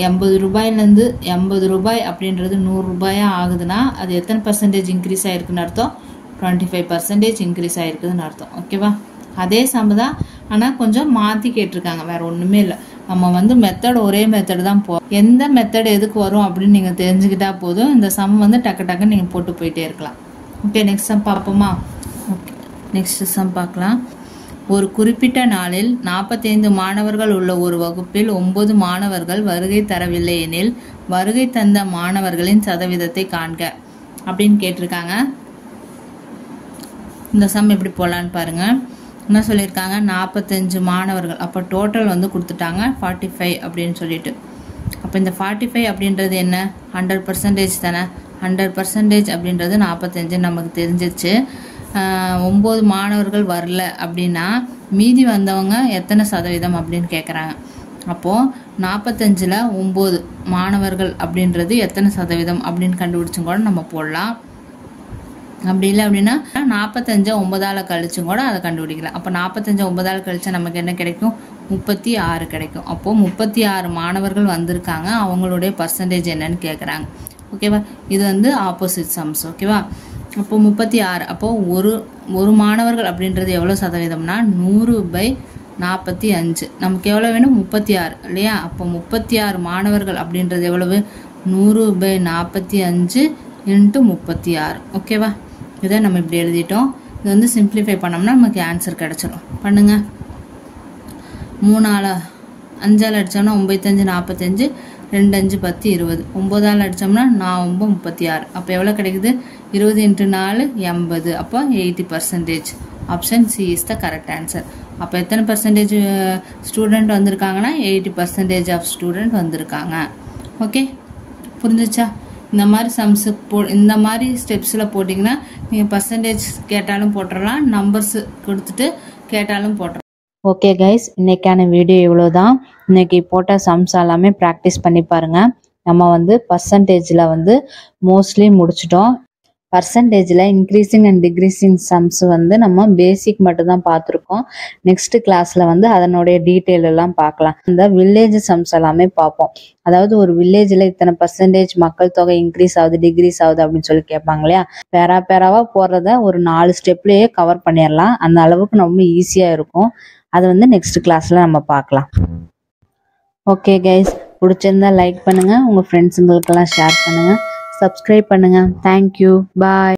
80 ரூபாயிலேருந்து 80 ரூபாய் அப்படின்றது 100 ரூபாயா ஆகுதுன்னா அது எத்தனை பர்சன்டேஜ் இன்க்ரீஸ் ஆகிருக்குன்னு அர்த்தம்? 25% இன்க்ரீஸ் ஆகிருக்குதுன்னு அர்த்தம். ஓகேவா. அதே சம் தான், ஆனால் கொஞ்சம் மாற்றி கேட்டிருக்காங்க, வேறு ஒன்றுமே இல்லை. நம்ம வந்து மெத்தட் ஒரே மெத்தட் தான் எந்த மெத்தட் எதுக்கு வரும் அப்படின்னு நீங்கள் தெரிஞ்சுக்கிட்டா போதும். இந்த சம் வந்து டக்குன்னு நீங்கள் போட்டு போயிட்டே இருக்கலாம். ஓகே, நெக்ஸ்ட் சம் பார்ப்போமா? ஓகே, நெக்ஸ்ட் சம் பார்க்கலாம். ஒரு குறிப்பிட்ட நாளில் 45 மாணவர்கள் உள்ள ஒரு வகுப்பில் 9 மாணவர்கள் வருகை தரவில்லை எனில் வருகை தந்த மாணவர்களின் சதவீதத்தை காண்க அப்படின்னு கேட்டிருக்காங்க. இந்த சம் எப்படி போடலான்னு பாருங்க. என்ன சொல்லியிருக்காங்க? 45 மாணவர்கள். அப்போ டோட்டல் வந்து கொடுத்துட்டாங்க 45 அப்படின்னு சொல்லிட்டு. அப்போ இந்த 45 அப்படின்றது என்ன? 100% தானே. 100% அப்படின்றது 45 நமக்கு தெரிஞ்சிச்சு. 9 மாணவர்கள் வரல அப்படின்னா மீதி வந்தவங்க எத்தனை சதவீதம் அப்படின்னு கேட்குறாங்க. அப்போது 45ல் 9 மாணவர்கள் அப்படின்றது எத்தனை சதவீதம் அப்படின்னு கண்டுபிடிச்சும் கூட நம்ம போடலாம். அப்படி இல்லை அப்படின்னா 45 9ஆல் கழிச்சும் கூட அதை கண்டுபிடிக்கலாம். அப்போ 45 9ஆல் கழிச்சா நமக்கு என்ன கிடைக்கும்? 36 கிடைக்கும். அப்போது 36 மாணவர்கள் வந்திருக்காங்க, அவங்களுடைய பர்சன்டேஜ் என்னன்னு கேட்குறாங்க. ஓகேவா. இது வந்து ஆப்போசிட் சம்ஸ். ஓகேவா. அப்போது 36. அப்போது ஒரு மாணவர்கள் அப்படின்றது எவ்வளோ சதவீதம்னா 100/45. நமக்கு எவ்வளோ வேணும்? 36 இல்லையா. அப்போ 36 மாணவர்கள் அப்படின்றது எவ்வளவு? 100/45 × 36. ஓகேவா. இதை நம்ம இப்படி எழுதிட்டோம். இது வந்து சிம்பிளிஃபை பண்ணோம்னா நமக்கு ஆன்சர் கிடச்சிடும். பண்ணுங்க. 3ஆல் 5ஆல் அடித்தோம்னா 9 5 45, 2 5 10 20. 9ஆல் அடித்தோம்னா 4 9 36. அப்போ எவ்வளோ கிடைக்குது? 20 × 4 80. அப்போ 80%. Option C is the correct answer. அப்போ எத்தனை பர்சன்டேஜ் ஸ்டூடெண்ட் வந்திருக்காங்கன்னா 80% ஆஃப் ஸ்டூடெண்ட் வந்திருக்காங்க. ஓகே, புரிஞ்சிச்சா? இந்த மாதிரி சம்ஸு இந்த மாதிரி ஸ்டெப்ஸில் போட்டிங்கன்னா நீங்கள் பர்சன்டேஜ் கேட்டாலும் போட்டுடலாம், நம்பர்ஸ் கொடுத்துட்டு கேட்டாலும் போட்டுடலாம். ஓகே கைஸ், இன்னைக்கான வீடியோ இவ்வளோதான். இன்னைக்கு போட்ட சம்ஸ் எல்லாமே ப்ராக்டிஸ் பண்ணி பாருங்கள். நம்ம வந்து பர்சன்டேஜில் வந்து மோஸ்ட்லி முடிச்சிட்டோம். பர்சன்டேஜில் இன்க்ரீசிங் அண்ட் டிக்ரீசிங் சம்ஸ் வந்து நம்ம பேசிக் மட்டும்தான் பார்த்துருக்கோம். நெக்ஸ்ட் கிளாஸில் வந்து அதனுடைய டீட்டெயில் எல்லாம் பார்க்கலாம். இந்த வில்லேஜ் சம்ஸ் எல்லாமே பார்ப்போம். அதாவது ஒரு வில்லேஜில் இத்தனை பர்சன்டேஜ் மக்கள் தொகை இன்க்ரீஸ் ஆகுது, டிக்ரீஸ் ஆகுது அப்படின்னு சொல்லி கேட்பாங்க இல்லையா. பேராவாக போடுறத ஒரு 4 ஸ்டெப்லேயே கவர் பண்ணிடலாம். அந்த அளவுக்கு ரொம்ப ஈஸியாக இருக்கும். அது வந்து நெக்ஸ்ட் கிளாஸில் நம்ம பார்க்கலாம். ஓகே கைஸ், பிடிச்சிருந்தா லைக் பண்ணுங்கள், உங்கள் ஃப்ரெண்ட்ஸுங்களுக்கெல்லாம் ஷேர் பண்ணுங்கள், சப்ஸ்கிரைப் பண்ணுங்கள். தேங்க்யூ, பாய்.